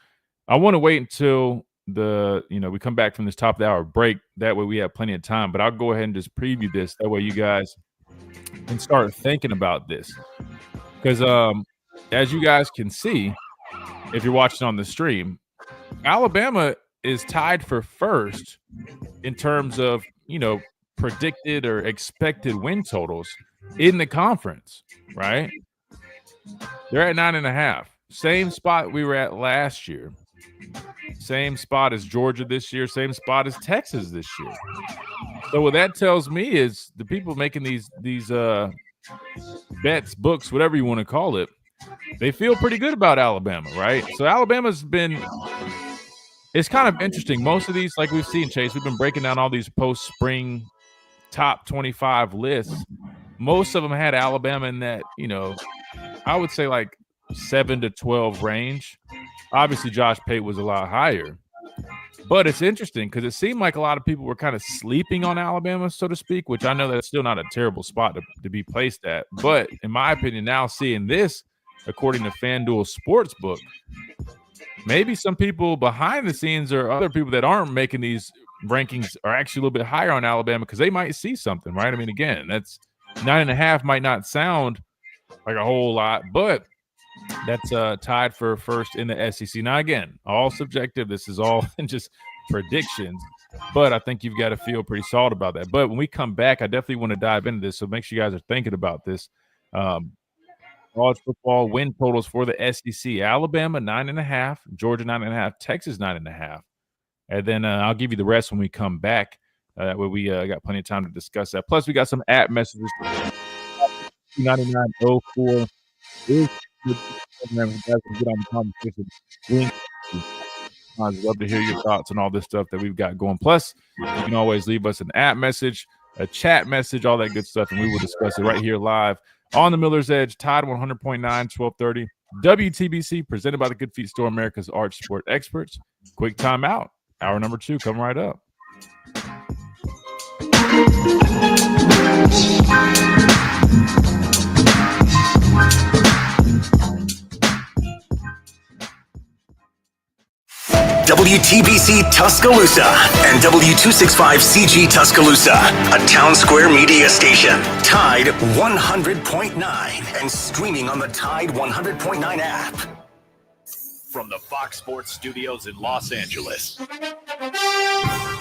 I want to wait until we come back from this top of the hour break. That way we have plenty of time, but I'll go ahead and just preview this. That way you guys can start thinking about this. Because as you guys can see, if you're watching on the stream, Alabama is tied for first in terms of, predicted or expected win totals in the conference, right? They're at 9.5. Same spot we were at last year. Same spot as Georgia this year. Same spot as Texas this year. So what that tells me is the people making these bets, books, whatever you want to call it, they feel pretty good about Alabama, right? So Alabama's it's kind of interesting. Most of these, like we've seen, Chase, we've been breaking down all these post-spring top 25 lists. Most of them had Alabama in that, I would say like 7 to 12 range. Obviously, Josh Pate was a lot higher. But it's interesting because it seemed like a lot of people were kind of sleeping on Alabama, so to speak, which I know that's still not a terrible spot to be placed at. But in my opinion, now seeing this, according to FanDuel Sportsbook, maybe some people behind the scenes or other people that aren't making these rankings are actually a little bit higher on Alabama because they might see something, right? I mean, again, that's 9.5 might not sound like a whole lot, but that's tied for first in the SEC. Now, again, all subjective. This is all just predictions, but I think you've got to feel pretty solid about that. But when we come back, I definitely want to dive into this, so make sure you guys are thinking about this. College football win totals for the SEC: Alabama 9.5, Georgia 9.5, Texas 9.5, and then I'll give you the rest when we come back. That way we got plenty of time to discuss that. Plus, we got some app messages. 9904 is get on the conversation. I'd love to hear your thoughts on all this stuff that we've got going. Plus, you can always leave us an app message, a chat message, all that good stuff, and we will discuss it right here live on the Miller's Edge, Tide 100.9, 1230. WTBC, presented by the Good Feet Store, America's Arch Sport Experts. Quick timeout. Hour number 2 coming right up. WTBC Tuscaloosa and W265CG Tuscaloosa, a Town Square media station. Tide 100.9 and streaming on the Tide 100.9 app. From the Fox Sports Studios in Los Angeles,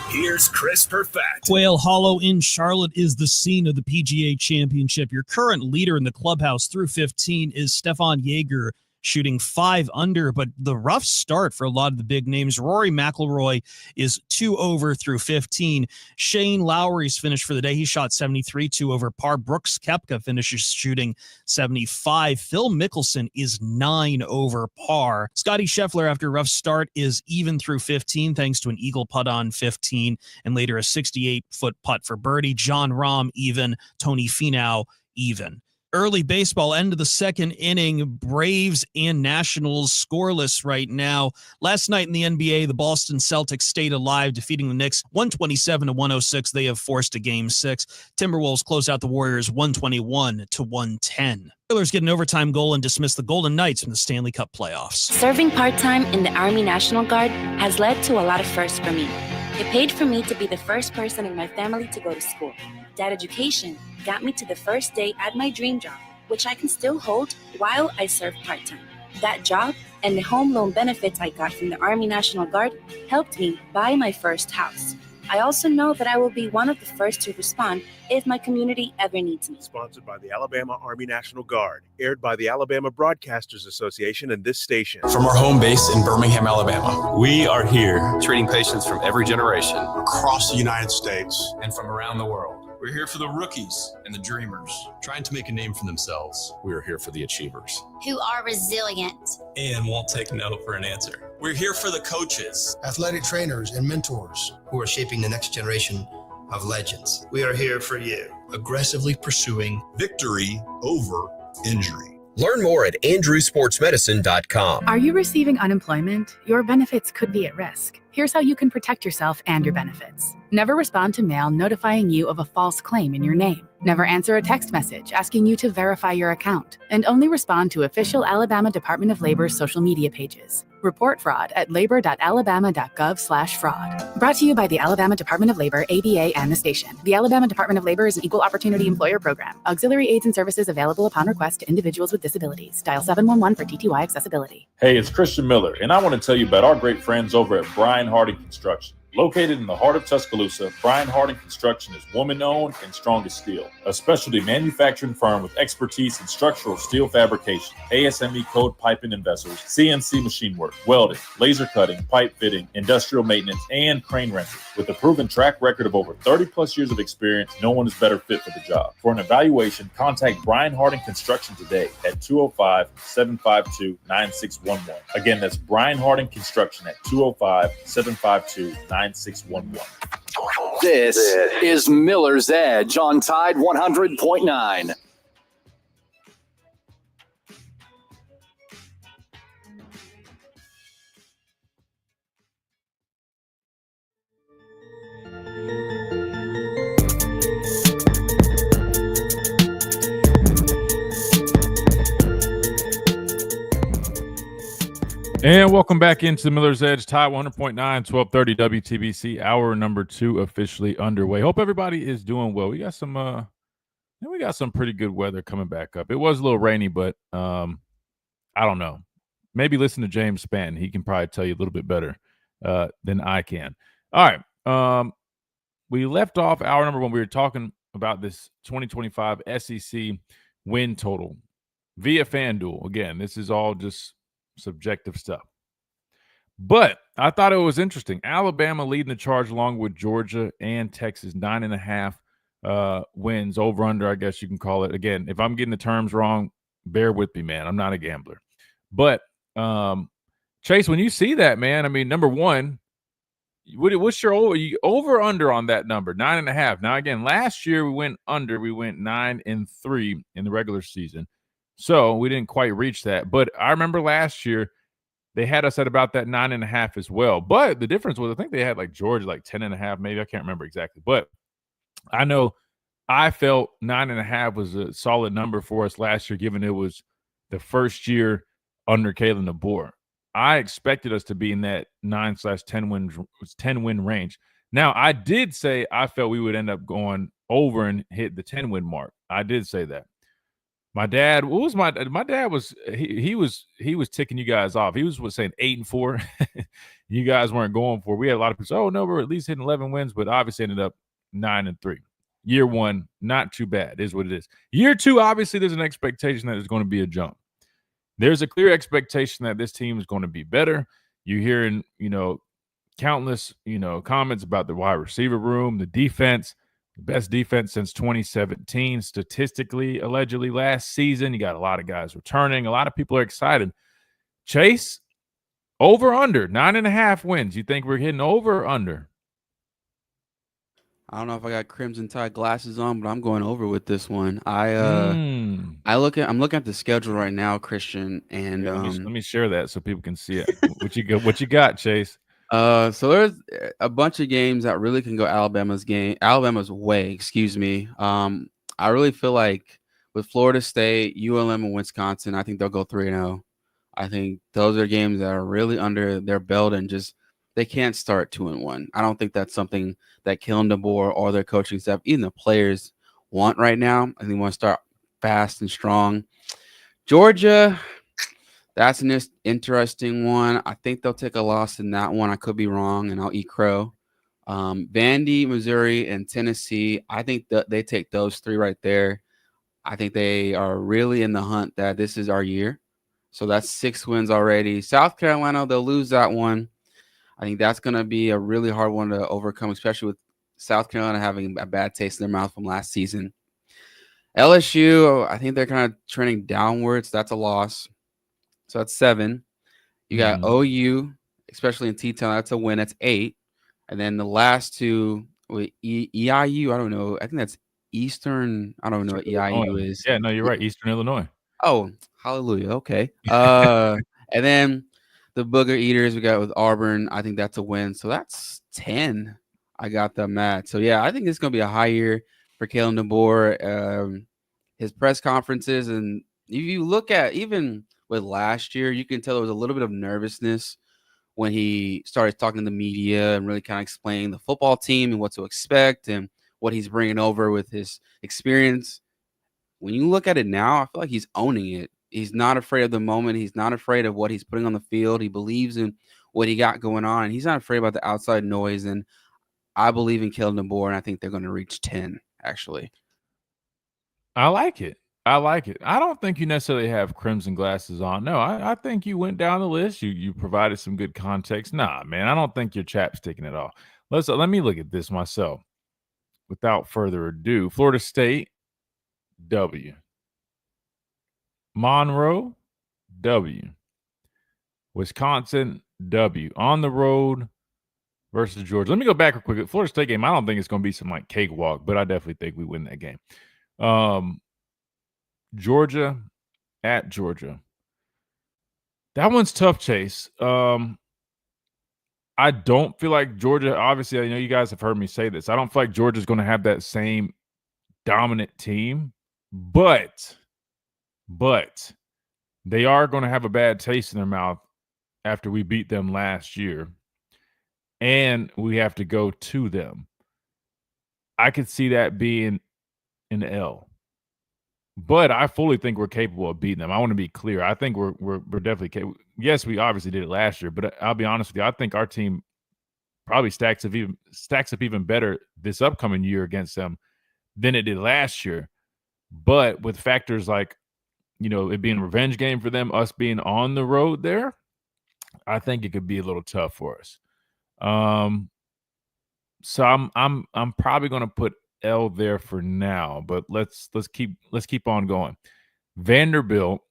here's Chris Perfect. Quail Hollow in Charlotte is the scene of the PGA Championship. Your current leader in the clubhouse through 15 is Stefan Jaeger, shooting 5 under, but the rough start for a lot of the big names. Rory McIlroy is 2 over through 15. Shane Lowry's finished for the day. He shot 73, 2 over par. Brooks Koepka finishes shooting 75. Phil Mickelson is 9 over par. Scotty Scheffler, after a rough start, is even through 15 thanks to an eagle putt on 15 and later a 68-foot putt for birdie. John Rahm even. Tony Finau even. Early baseball, end of the second inning, Braves and Nationals scoreless right now. Last night in the NBA, the Boston Celtics stayed alive, defeating the Knicks 127-106. They have forced a Game 6. Timberwolves close out the Warriors 121-110. Steelers get an overtime goal and dismiss the Golden Knights from the Stanley Cup playoffs. Serving part-time in the Army National Guard has led to a lot of firsts for me. It paid for me to be the first person in my family to go to school. That education got me to the first day at my dream job, which I can still hold while I serve part-time. That job and the home loan benefits I got from the Army National Guard helped me buy my first house. I also know that I will be one of the first to respond if my community ever needs me. Sponsored by the Alabama Army National Guard. Aired by the Alabama Broadcasters Association and this station. From our home base in Birmingham, Alabama, We are here Treating patients from every generation. across the United States. and from around the world. We're here for the rookies and the dreamers, trying to make a name for themselves. We are here for the achievers. Who are resilient. And won't take no for an answer. We're here for the coaches. Athletic trainers and mentors. Who are shaping the next generation of legends. We are here for you, aggressively pursuing Victory over injury. Learn more at andrewsportsmedicine.com. Are you receiving unemployment? Your benefits could be at risk. Here's how you can protect yourself and your benefits. Never respond to mail notifying you of a false claim in your name. Never answer a text message asking you to verify your account. And only respond to official Alabama Department of Labor's social media pages. Report fraud at labor.alabama.gov/fraud. Brought to you by the Alabama Department of Labor, ABA, and the station. The Alabama Department of Labor is an equal opportunity employer program. Auxiliary aids and services available upon request to individuals with disabilities. Dial 711 for TTY accessibility. Hey, it's Christian Miller, and I want to tell you about our great friends over at Brian Harding Construction. Located in the heart of Tuscaloosa, Brian Harding Construction is woman-owned and strong as steel, a specialty manufacturing firm with expertise in structural steel fabrication, ASME code piping and vessels, CNC machine work, welding, laser cutting, pipe fitting, industrial maintenance, and crane rental. With a proven track record of over 30-plus years of experience, no one is better fit for the job. For an evaluation, contact Brian Harding Construction today at 205-752-9611. Again, that's Brian Harding Construction at 205-752-9611. This is Miller's Edge on Tide 100.9. And welcome back into Miller's Edge, Tide 100.9, 1230 WTBC, hour number 2 officially underway. Hope everybody is doing well. We got some pretty good weather coming back up. It was a little rainy, but I don't know. Maybe listen to James Spann. He can probably tell you a little bit better than I can. All right. We left off hour number 1. We were talking about this 2025 SEC win total via FanDuel. Again, this is all just subjective stuff. But I thought it was interesting. Alabama leading the charge along with Georgia and Texas, 9.5 wins, over under, I guess you can call it. Again, if I'm getting the terms wrong, bear with me, man. I'm not a gambler. But Chase, when you see that, man, I mean, number one, what's your over under on that number? 9.5. Now, again, last year we went under. We went 9-3 in the regular season. So we didn't quite reach that. But I remember last year they had us at about that 9.5 as well. But the difference was I think they had like Georgia like 10.5, maybe. I can't remember exactly. But I know I felt 9.5 was a solid number for us last year, given it was the first year under Kalen DeBoer. I expected us to be in that 9/10 win range. Now, I did say I felt we would end up going over and hit the 10-win mark. I did say that. My dad, my dad was he was ticking you guys off. He was saying 8-4. You guys weren't going for. We had a lot of people say, oh no, we're at least hitting 11 wins, but obviously ended up 9-3. Year 1, not too bad, is what it is. Year 2, obviously, there's an expectation that there's going to be a jump. There's a clear expectation that this team is going to be better. You're hearing, countless, comments about the wide receiver room, the defense. Best defense since 2017, statistically, allegedly last season. You got a lot of guys returning. A lot of people are excited. Chase, over under 9.5 wins. You think we're hitting over or under? I don't know if I got Crimson Tide glasses on, but I'm going over with this one. I'm looking at the schedule right now, Christian, and let me share that so people can see it. What you got, Chase? So there's a bunch of games that really can go Alabama's way. I really feel like with Florida State, ULM, and Wisconsin, I think they'll go 3-0. I think those are games that are really under their belt and just they can't start 2-1. I don't think that's something that Kalen DeBoer or their coaching staff, even the players, want right now. I think they want to start fast and strong. Georgia, that's an interesting one. I think they'll take a loss in that one. I could be wrong, and I'll eat crow. Vandy, Missouri, and Tennessee, I think that they take those 3 right there. I think they are really in the hunt that this is our year. So that's 6 wins already. South Carolina, they'll lose that one. I think that's going to be a really hard one to overcome, especially with South Carolina having a bad taste in their mouth from last season. LSU, I think they're kind of trending downwards. That's a loss. So that's 7. You got OU, especially in T-Town. That's a win. That's 8. And then the last 2 with EIU, I don't know. I think that's Eastern. I don't know what EIU is. Yeah, no, you're right. Eastern Illinois. Oh, hallelujah. Okay. And then the Booger Eaters we got with Auburn. I think that's a win. So that's 10. I got them at. So yeah, I think it's gonna be a high year for Kalen DeBoer. His press conferences, and if you look at even with last year, you can tell there was a little bit of nervousness when he started talking to the media and really kind of explaining the football team and what to expect and what he's bringing over with his experience. When you look at it now, I feel like he's owning it. He's not afraid of the moment. He's not afraid of what he's putting on the field. He believes in what he got going on, and he's not afraid about the outside noise. And I believe in Kalen DeBoer, and I think they're going to reach 10, actually. I like it. I like it. I don't think you necessarily have crimson glasses on. No, I think you went down the list. You provided some good context. Nah, man, I don't think you're chapsticking at all. Let me look at this myself. Without further ado, Florida State, W. Monroe, W. Wisconsin, W. On the road versus Georgia. Let me go back real quick. The Florida State game, I don't think it's going to be some like cakewalk, but I definitely think we win that game. Georgia at Georgia. That one's tough, Chase. I don't feel like Georgia, obviously, I know you guys have heard me say this. I don't feel like Georgia's going to have that same dominant team, but they are going to have a bad taste in their mouth after we beat them last year, and we have to go to them. I could see that being an L. But I fully think we're capable of beating them. I want to be clear. I think we're definitely capable. Yes, we obviously did it last year, but I'll be honest with you. I think our team probably stacks up even better this upcoming year against them than it did last year. But with factors like, it being a revenge game for them, us being on the road there, I think it could be a little tough for us. So I'm probably going to put L there for now, but let's keep on going. Vanderbilt,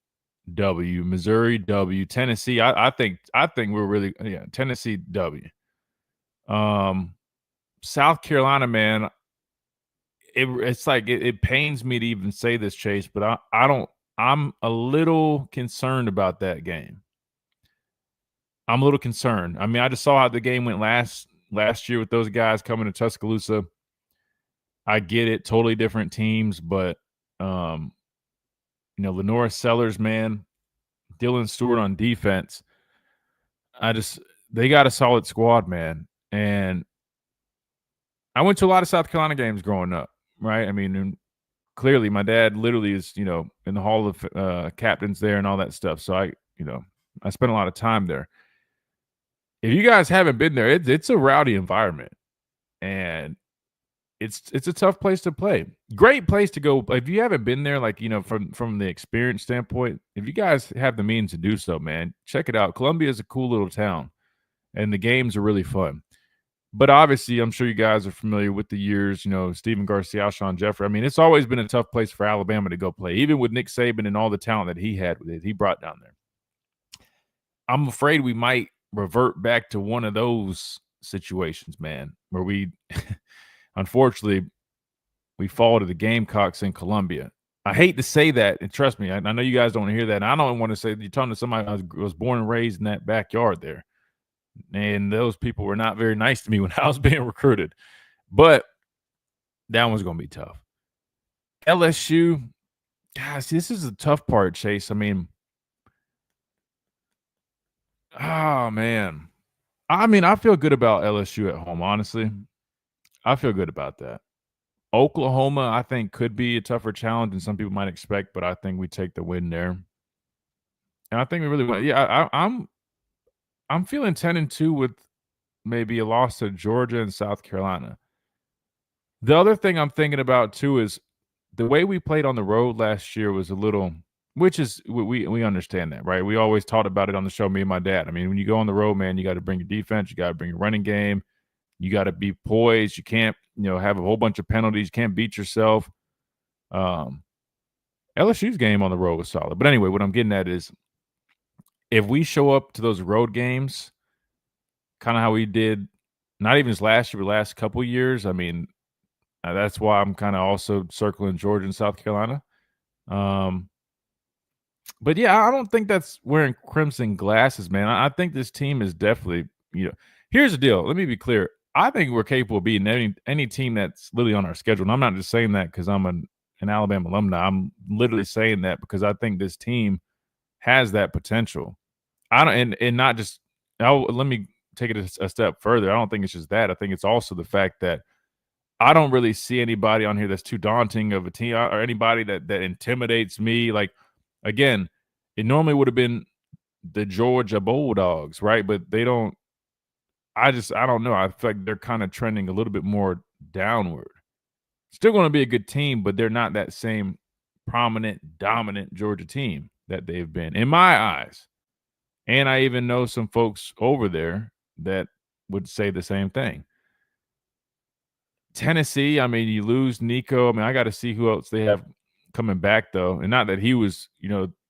W. Missouri, W. Tennessee, I think we're really Tennessee, W. South Carolina, man, it's like it pains me to even say this, Chase, but I'm a little concerned about that game. I'm a little concerned. I mean, I just saw how the game went last year with those guys coming to Tuscaloosa. I get it, totally different teams, but Lenora Sellers, man, Dylan Stewart on defense. They got a solid squad, man. And I went to a lot of South Carolina games growing up, right? I mean, clearly my dad literally is, in the Hall of Captains there and all that stuff. So I spent a lot of time there. If you guys haven't been there, it's a rowdy environment. And it's a tough place to play. Great place to go. If you haven't been there, like, from the experience standpoint, if you guys have the means to do so, man, check it out. Columbia is a cool little town, and the games are really fun. But obviously, I'm sure you guys are familiar with the years, Stephen Garcia, Alshon Jeffrey. I mean, it's always been a tough place for Alabama to go play, even with Nick Saban and all the talent that he had with it. He brought down there. I'm afraid we might revert back to one of those situations, man, where we unfortunately, we fall to the Gamecocks in Columbia. I hate to say that, and trust me, I know you guys don't want to hear that. And I don't want to say you're talking to somebody who was born and raised in that backyard there. And those people were not very nice to me when I was being recruited. But that one's going to be tough. LSU, guys, this is the tough part, Chase. I mean, oh, man. I feel good about LSU at home, honestly. I feel good about that. Oklahoma, I think, could be a tougher challenge than some people might expect, but I think we take the win there. And I think we really want. Yeah, I'm feeling 10-2 with maybe a loss to Georgia and South Carolina. The other thing I'm thinking about too is the way we played on the road last year was a little, which is we understand that, right? We always talked about it on the show, me and my dad. I mean, when you go on the road, man, you got to bring your defense, you got to bring your running game. You got to be poised. You can't, have a whole bunch of penalties. You can't beat yourself. LSU's game on the road was solid. But anyway, what I'm getting at is if we show up to those road games, kind of how we did, not even just last year, but last couple of years, I mean, that's why I'm kind of also circling Georgia and South Carolina. But yeah, I don't think that's wearing crimson glasses, man. I think this team is definitely, here's the deal. Let me be clear. I think we're capable of beating any team that's literally on our schedule. And I'm not just saying that because I'm an Alabama alumni. I'm literally saying that because I think this team has that potential. I don't, and not just. Let me take it a step further. I don't think it's just that. I think it's also the fact that I don't really see anybody on here that's too daunting of a team or anybody that intimidates me. Like, again, it normally would have been the Georgia Bulldogs, right? But they don't. I don't know. I feel like they're kind of trending a little bit more downward. Still going to be a good team, but they're not that same prominent, dominant Georgia team that they've been in my eyes. And I even know some folks over there that would say the same thing. Tennessee, I mean, you lose Nico. I mean, I got to see who else they have coming back, though. And not that he was,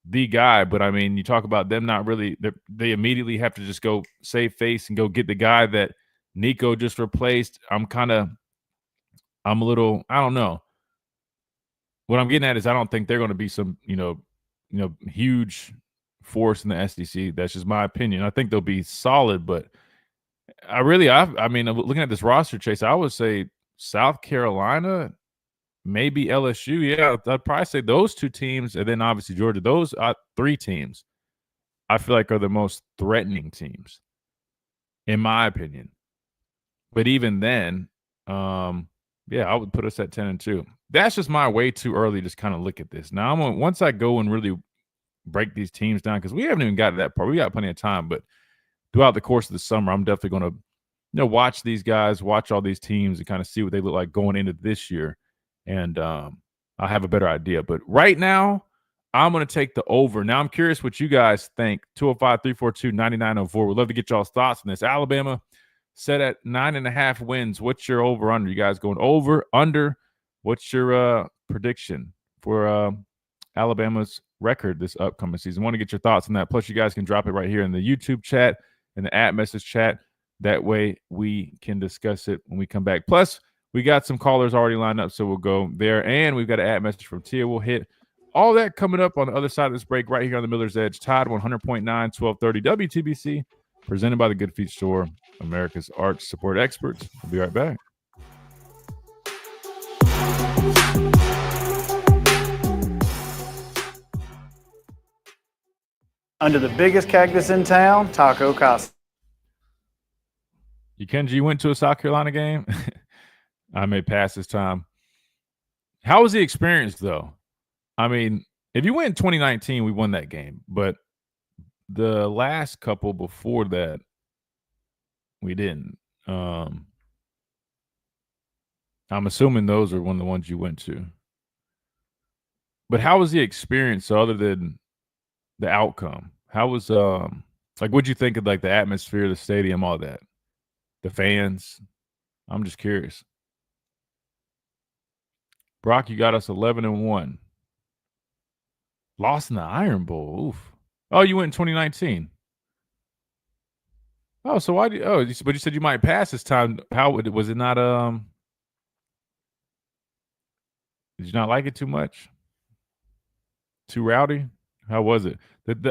the guy, but I mean, you talk about them not really, they immediately have to just go save face and go get the guy that Nico just replaced. I'm a little, I don't know. What I'm getting at is I don't think they're going to be some, huge force in the SEC. That's just my opinion. I think they'll be solid, but I mean, looking at this roster, Chase, I would say South Carolina, maybe LSU. Yeah, I'd probably say those two teams, and then obviously Georgia. Those three teams, I feel like are the most threatening teams, in my opinion. But even then, I would put us at 10-2. That's just my way too early to just kind of look at this. Now, once I go and really break these teams down, because we haven't even got to that part. We got plenty of time, but throughout the course of the summer, I'm definitely going to, watch these guys, watch all these teams, and kind of see what they look like going into this year. And I'll have a better idea. But right now, I'm going to take the over. Now, I'm curious what you guys think. 205-342-9904. We'd love to get y'all's thoughts on this. Alabama set at 9.5 wins. What's your over under? You guys going over, under? What's your prediction for Alabama's record this upcoming season? I want to get your thoughts on that. Plus, you guys can drop it right here in the YouTube chat and the @ message chat. That way we can discuss it when we come back. Plus, we got some callers already lined up, so we'll go there. And we've got an @ message from Tia. We'll hit all that coming up on the other side of this break right here on the Miller's Edge. Tide 100.9, 1230 WTBC, presented by the Good Feet Store, America's arch support experts. We'll be right back. Under the biggest cactus in town, Taco Casa. You went to a South Carolina game? I may pass this time. How was the experience, though? I mean, if you went in 2019, we won that game. But the last couple before that, we didn't. I'm assuming those are one of the ones you went to. But how was the experience other than the outcome? How was what'd you think of like the atmosphere, the stadium, all that? The fans? I'm just curious. Brock, you got us 11-1. Lost in the Iron Bowl. Oof. Oh, you went in 2019. Oh, so why? But you said you might pass this time. How was it not? Did you not like it too much? Too rowdy? How was it?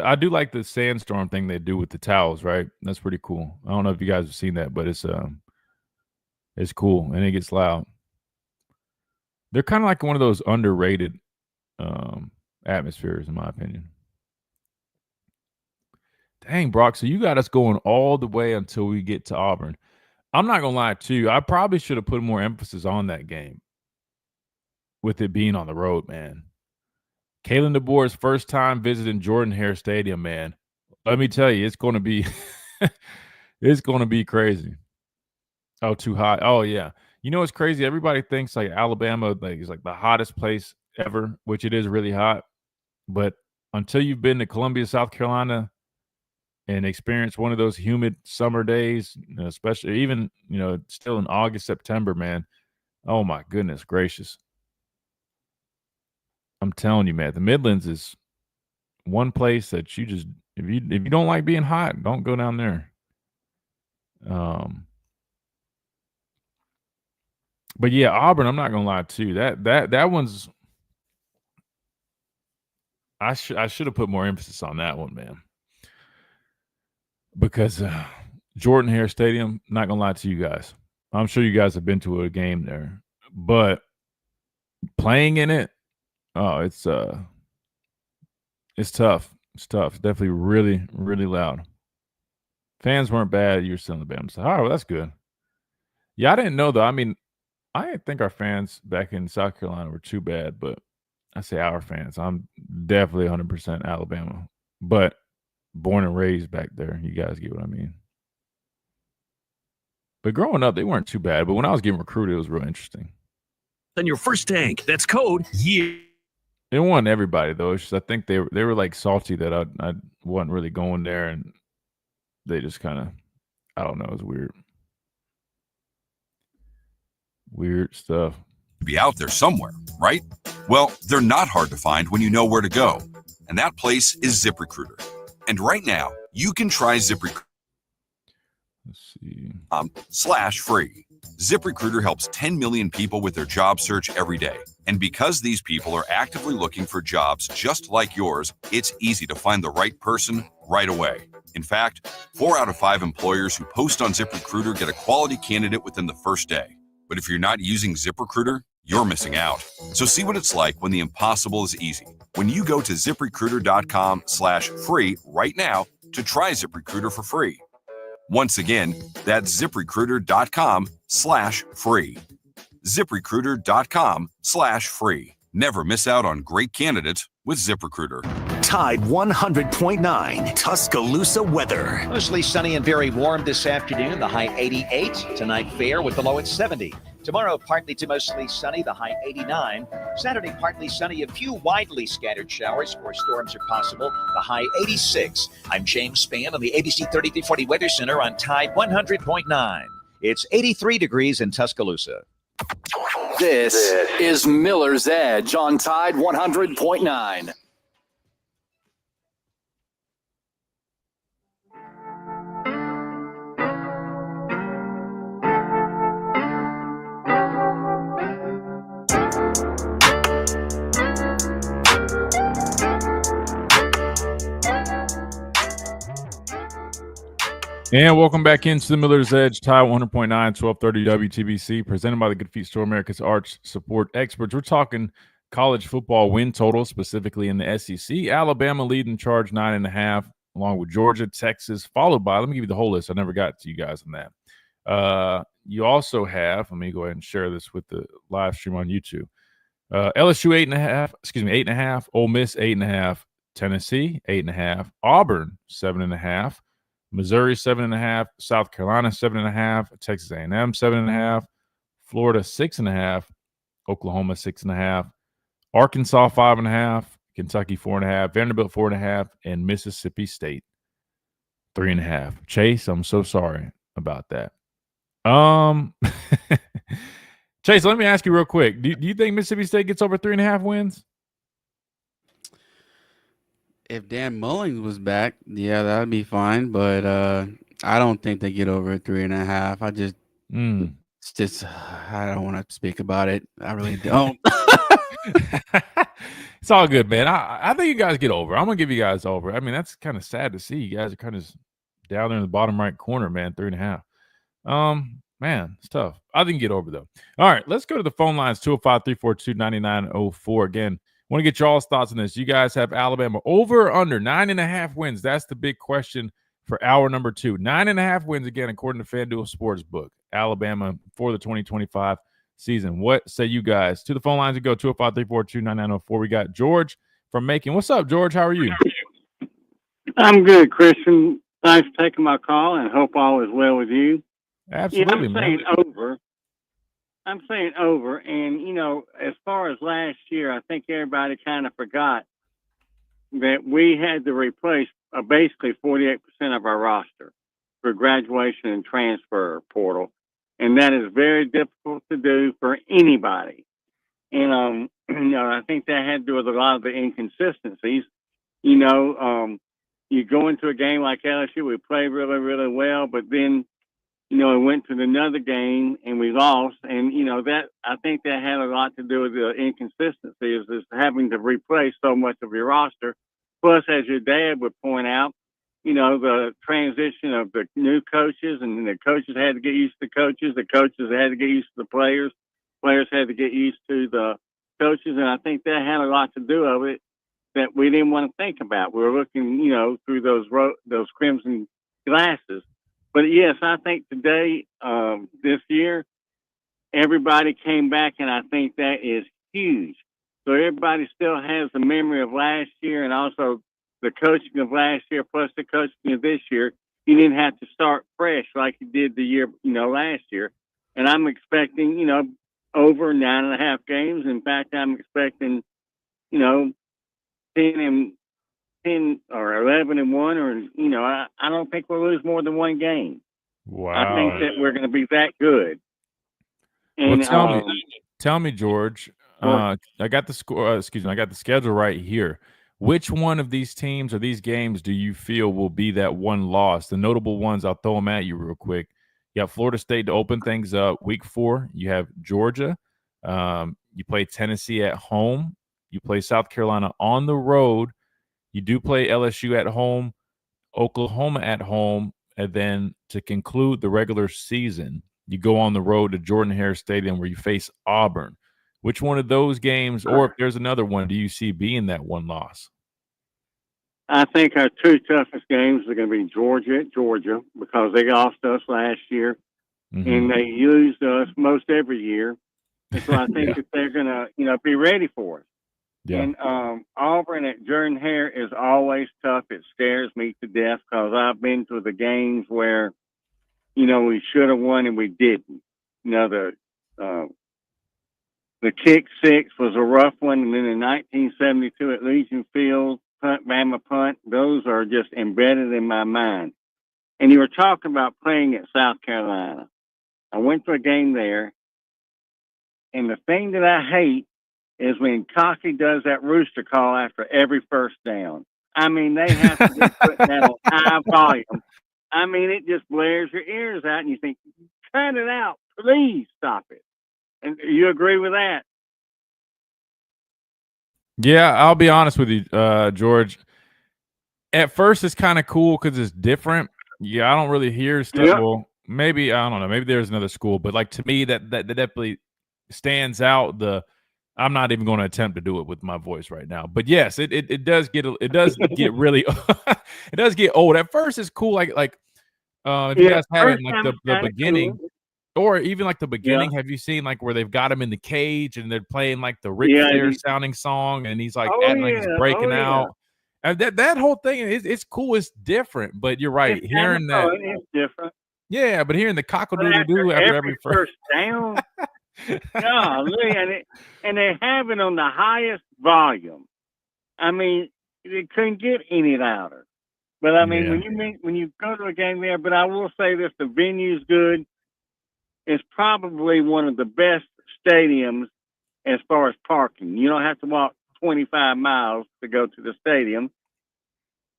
I do like the sandstorm thing they do with the towels, right? That's pretty cool. I don't know if you guys have seen that, but it's cool and it gets loud. They're kind of like one of those underrated atmospheres, in my opinion. Dang, Brock, so you got us going all the way until we get to Auburn. I'm not going to lie to you. I probably should have put more emphasis on that game with it being on the road, man. Kalen DeBoer's first time visiting Jordan-Hare Stadium, man. Let me tell you, it's going to be it's going to be crazy. Oh, too hot. Oh, yeah. You know what's crazy? Everybody thinks like Alabama is like the hottest place ever, which it is really hot. But until you've been to Columbia, South Carolina, and experienced one of those humid summer days, especially even, still in August, September, man. Oh, my goodness gracious. I'm telling you, man, the Midlands is one place that you just, if you don't like being hot, don't go down there. But yeah, Auburn, I'm not gonna lie to you. That one's I should have put more emphasis on that one, man. Because Jordan Hare Stadium, not gonna lie to you guys, I'm sure you guys have been to a game there, but playing in it, oh, it's tough. It's tough. Definitely really, really loud. Fans weren't bad. You're still in the band. So, all right, well, that's good. Yeah, I didn't know though. I mean, I didn't think our fans back in South Carolina were too bad, but I say our fans. I'm definitely 100% Alabama, but born and raised back there. You guys get what I mean. But growing up, they weren't too bad. But when I was getting recruited, it was real interesting. On your first tank, that's code YEAR. It wasn't everybody though. It's just, I think they were like salty that I wasn't really going there, and they just kind of, I don't know, it was weird. Weird stuff. Be out there somewhere, right? Well, they're not hard to find when you know where to go. And that place is ZipRecruiter. And right now, you can try ZipRecruiter. Let's see. /free. ZipRecruiter helps 10 million people with their job search every day. And because these people are actively looking for jobs just like yours, it's easy to find the right person right away. In fact, 4 out of 5 employers who post on ZipRecruiter get a quality candidate within the first day. But if you're not using ZipRecruiter, you're missing out. So see what it's like when the impossible is easy. When you go to ZipRecruiter.com/free right now to try ZipRecruiter for free. Once again, that's ZipRecruiter.com/free. ZipRecruiter.com/free. Never miss out on great candidates with ZipRecruiter. Tide 100.9 Tuscaloosa weather. Mostly sunny and very warm this afternoon. The high 88. Tonight fair with the low at 70. Tomorrow partly to mostly sunny. The high 89. Saturday partly sunny. A few widely scattered showers or storms are possible. The high 86. I'm James Spann on the ABC 3340 Weather Center on Tide 100.9. It's 83 degrees in Tuscaloosa. This is Miller's Edge on Tide 100.9. And welcome back into the Miller's Edge, Tide 100.9, 1230 WTBC, presented by the Good Feet Store, America's arch support experts. We're talking college football win total, specifically in the SEC. Alabama leading charge 9.5, along with Georgia, Texas, followed by, let me give you the whole list. I never got to you guys on that. You also have, let me go ahead and share this with the live stream on YouTube. LSU 8.5, Ole Miss 8.5, Tennessee 8.5, Auburn 7.5, Missouri 7.5, South Carolina 7.5, Texas A&M 7.5, Florida 6.5, Oklahoma 6.5, Arkansas 5.5, Kentucky 4.5, Vanderbilt 4.5, and Mississippi State 3.5. Chase, I'm so sorry about that. Chase, let me ask you real quick. Do you think Mississippi State gets over 3.5 wins? If Dan Mullins was back, yeah, that'd be fine. But I don't think they get over 3.5. It's just I don't want to speak about it. I really don't. It's all good, man. I think you guys get over. I'm gonna give you guys over. I mean, that's kind of sad to see. You guys are kind of down there in the bottom right corner, man. 3.5. Man, it's tough. I think you get over though. All right, let's go to the phone lines. 205-342-9904. Again, want to get y'all's thoughts on this. You guys have Alabama over or under 9.5 wins. That's the big question for hour number 2. 9.5 wins again, according to FanDuel Sportsbook. Alabama for the 2025 season. What say you guys? To the phone lines we go. 205-342-9904. We got George from Macon. What's up, George? How are you? I'm good, Christian. Thanks for taking my call, and hope all is well with you. Absolutely, I'm saying over, and as far as last year, I think everybody kind of forgot that we had to replace basically 48% of our roster for graduation and transfer portal, and that is very difficult to do for anybody. And I think that had to do with a lot of the inconsistencies. You go into a game like LSU, we play really, really well, but then we went to another game and we lost. And, that I think that had a lot to do with the inconsistency is having to replace so much of your roster. Plus, as your dad would point out, the transition of the new coaches, and the coaches had to get used to the coaches had to get used to the players had to get used to the coaches. And I think that had a lot to do with it that we didn't want to think about. We were looking, through those crimson glasses. But yes, I think today, this year, everybody came back, and I think that is huge. So everybody still has the memory of last year, and also the coaching of last year, plus the coaching of this year. You didn't have to start fresh like you did the year, last year. And I'm expecting, over 9.5 games. In fact, I'm expecting, 10 or 11-1, or I don't think we'll lose more than one game. Wow. I think that we're going to be that good. And well, tell me, George. I got the score. I got the schedule right here. Which one of these teams or these games do you feel will be that one loss? The notable ones, I'll throw them at you real quick. You have Florida State to open things up. Week 4, you have Georgia. You play Tennessee at home. You play South Carolina on the road. You do play LSU at home, Oklahoma at home, and then to conclude the regular season, you go on the road to Jordan-Hare Stadium where you face Auburn. Which one of those games, or if there's another one, do you see being that one loss? I think our 2 toughest games are going to be Georgia at Georgia because they lost us last year, and they used us most every year. And so I think that they're going to, be ready for us. Yeah. And Auburn at Jordan-Hare is always tough. It scares me to death because I've been to the games where, we should have won and we didn't. The kick 6 was a rough one, and then in 1972 at Legion Field, Bama punt, those are just embedded in my mind. And you were talking about playing at South Carolina. I went to a game there, and the thing that I hate is when Cocky does that rooster call after every first down. I mean, they have to be putting that on high volume. I mean, it just blares your ears out, and you think, cut it out. Please stop it. And you agree with that? Yeah, I'll be honest with you, George. At first, it's kind of cool because it's different. Yeah, I don't really hear stuff. Yep. Well, maybe, I don't know. Maybe there's another school. But, like, to me, that definitely stands out. I'm not even going to attempt to do it with my voice right now. But, yes, it does get really – it does get old. At first, it's cool. Like if you guys have it in, like, the beginning – or even like the beginning, have you seen like where they've got him in the cage and they're playing like the Ric Flair sounding song and he's like acting like he's breaking out? And that whole thing it's cool. It's different, but you're right. Hearing that, it's different. Yeah, but hearing the cock-a-doodle-doo after every first down, golly, and they have it on the highest volume. I mean, they couldn't get any louder. But I mean, when you go to a game there, but I will say this: the venue's good. It's probably one of the best stadiums as far as parking. You don't have to walk 25 miles to go to the stadium.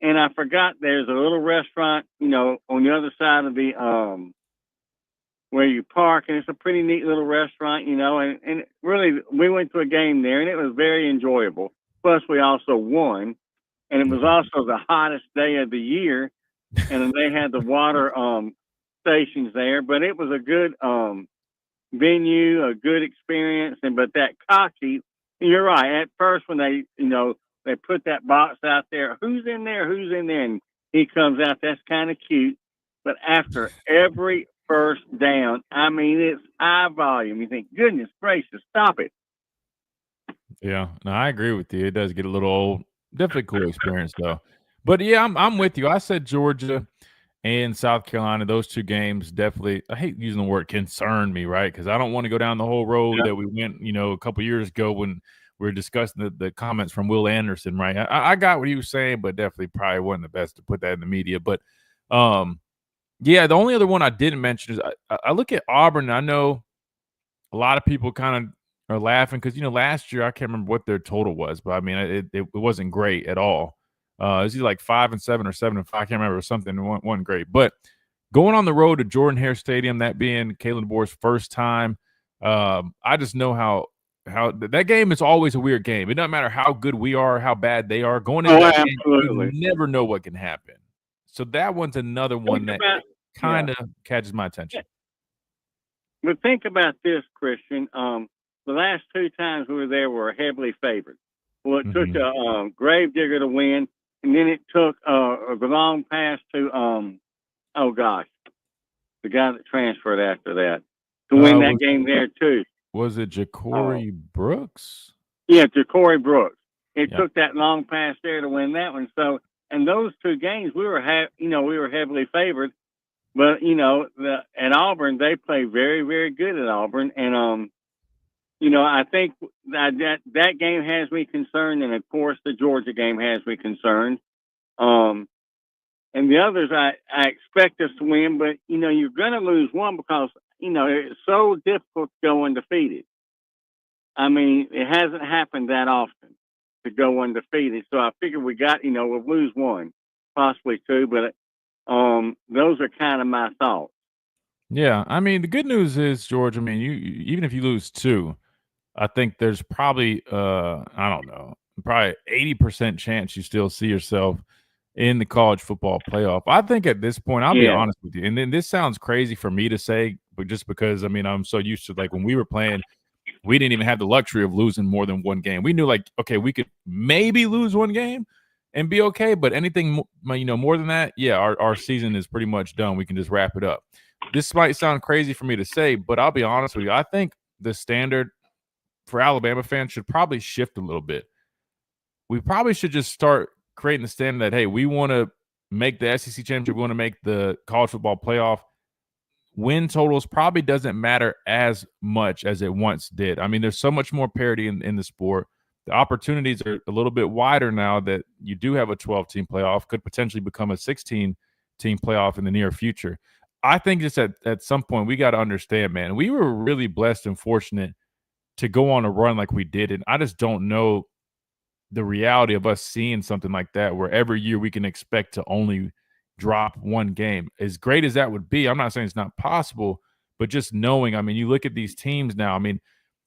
And I forgot there's a little restaurant, on the other side of the where you park, and it's a pretty neat little restaurant, and really we went to a game there and it was very enjoyable. Plus we also won, and it was also the hottest day of the year, and they had the water stations there, but it was a good venue, a good experience. But that Cocky, you're right. At first, when they they put that box out there, who's in there, and he comes out. That's kind of cute. But after every first down, I mean, it's high volume. You think, goodness gracious, stop it. Yeah, no, I agree with you. It does get a little old. Definitely cool experience though. But yeah, I'm with you. I said Georgia and South Carolina, those 2 games definitely, I hate using the word concern me, right? Because I don't want to go down the whole road that we went, a couple years ago when we were discussing the comments from Will Anderson, right? I got what he was saying, but definitely probably wasn't the best to put that in the media. But, yeah, the only other one I didn't mention is I look at Auburn, and I know a lot of people kind of are laughing because, last year I can't remember what their total was, but, I mean, it wasn't great at all. It was either like 5-7 or 7-5. I can't remember. It was something wasn't great. But going on the road to Jordan-Hare Stadium, that being Kalen DeBoer's first time, I just know how that game is always a weird game. It doesn't matter how good we are, how bad they are. Going into that game, you never know what can happen. So that one's another one that kind of catches my attention. But think about this, Christian. The last 2 times we were there were heavily favored. Well, it took a Gravedigger to win, and then it took the long pass to the guy that transferred after that to win that game there too. Was it Ja'Cory Brooks? Yeah, Ja'Cory Brooks. It took that long pass there to win that one. So, and those 2 games we were heavily favored. But at Auburn they play very, very good at Auburn, and I think that game has me concerned, and of course the Georgia game has me concerned. And the others I expect us to win, but you're going to lose one because it's so difficult to go undefeated. I mean, it hasn't happened that often to go undefeated, so I figure we got we'll lose one, possibly 2, but those are kind of my thoughts. Yeah, I mean, the good news is, George, I mean, you even if you lose 2, I think there's probably I don't know, probably 80% chance you still see yourself in the college football playoff. I think at this point, I'll be honest with you, and then this sounds crazy for me to say, but just because, I mean, I'm so used to, like, when we were playing, we didn't even have the luxury of losing more than 1 game. We knew, like, okay, we could maybe lose 1 game and be okay, but anything, more than that, our season is pretty much done. We can just wrap it up. This might sound crazy for me to say, but I'll be honest with you. I think the standard for Alabama fans should probably shift a little bit. We probably should just start creating the standard that, hey, we want to make the SEC championship, we want to make the college football playoff. Win totals probably doesn't matter as much as it once did. I mean, there's so much more parity in the sport. The opportunities are a little bit wider now that you do have a 12-team playoff, could potentially become a 16-team playoff in the near future. I think just at some point we got to understand, man, we were really blessed and fortunate to go on a run like we did, and I just don't know the reality of us seeing something like that where every year we can expect to only drop 1 game. As great as that would be, I'm not saying it's not possible, but just knowing, I mean, you look at these teams now, I mean,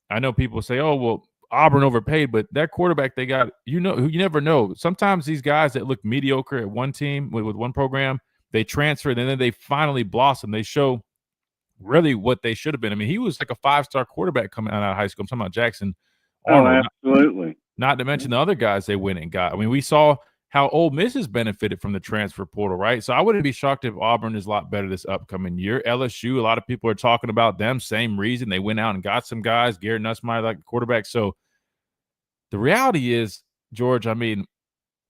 I know people say, oh, well, Auburn overpaid, but that quarterback they got, you never know. Sometimes these guys that look mediocre at one team with one program, they transfer and then they finally blossom. They show really what they should have been. I mean, he was like a 5-star quarterback coming out of high school. I'm talking about Jackson Arnold. Absolutely. Not to mention the other guys they went and got. I mean, we saw how Ole Miss has benefited from the transfer portal, right? So I wouldn't be shocked if Auburn is a lot better this upcoming year. LSU, a lot of people are talking about them. Same reason. They went out and got some guys. Garrett Nussmeier, like quarterback. So the reality is, George, I mean,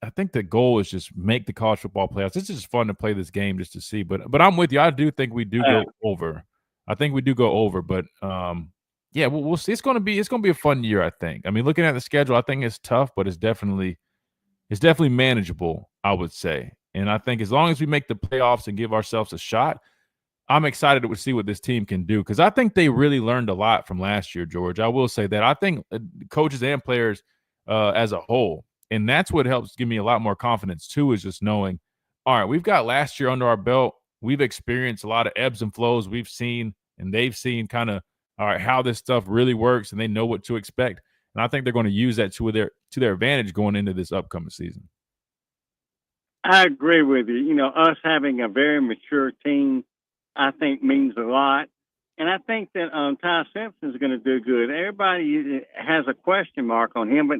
I think the goal is just make the college football playoffs. It's just fun to play this game just to see. But I'm with you. I do think we do go over. I think we do go over. But yeah, we'll see. It's gonna be a fun year, I think. I mean, looking at the schedule, I think it's tough, but it's definitely manageable, I would say. And I think as long as we make the playoffs and give ourselves a shot, I'm excited to see what this team can do, because I think they really learned a lot from last year, George. I will say that. I think coaches and players as a whole, and that's what helps give me a lot more confidence too, is just knowing, all right, we've got last year under our belt. We've experienced a lot of ebbs and flows. We've seen, and they've seen kind of, all right, how this stuff really works, and they know what to expect. And I think they're going to use that to their advantage going into this upcoming season. I agree with you. You know, us having a very mature team, I think, means a lot. And I think that Ty Simpson is going to do good. Everybody has a question mark on him, but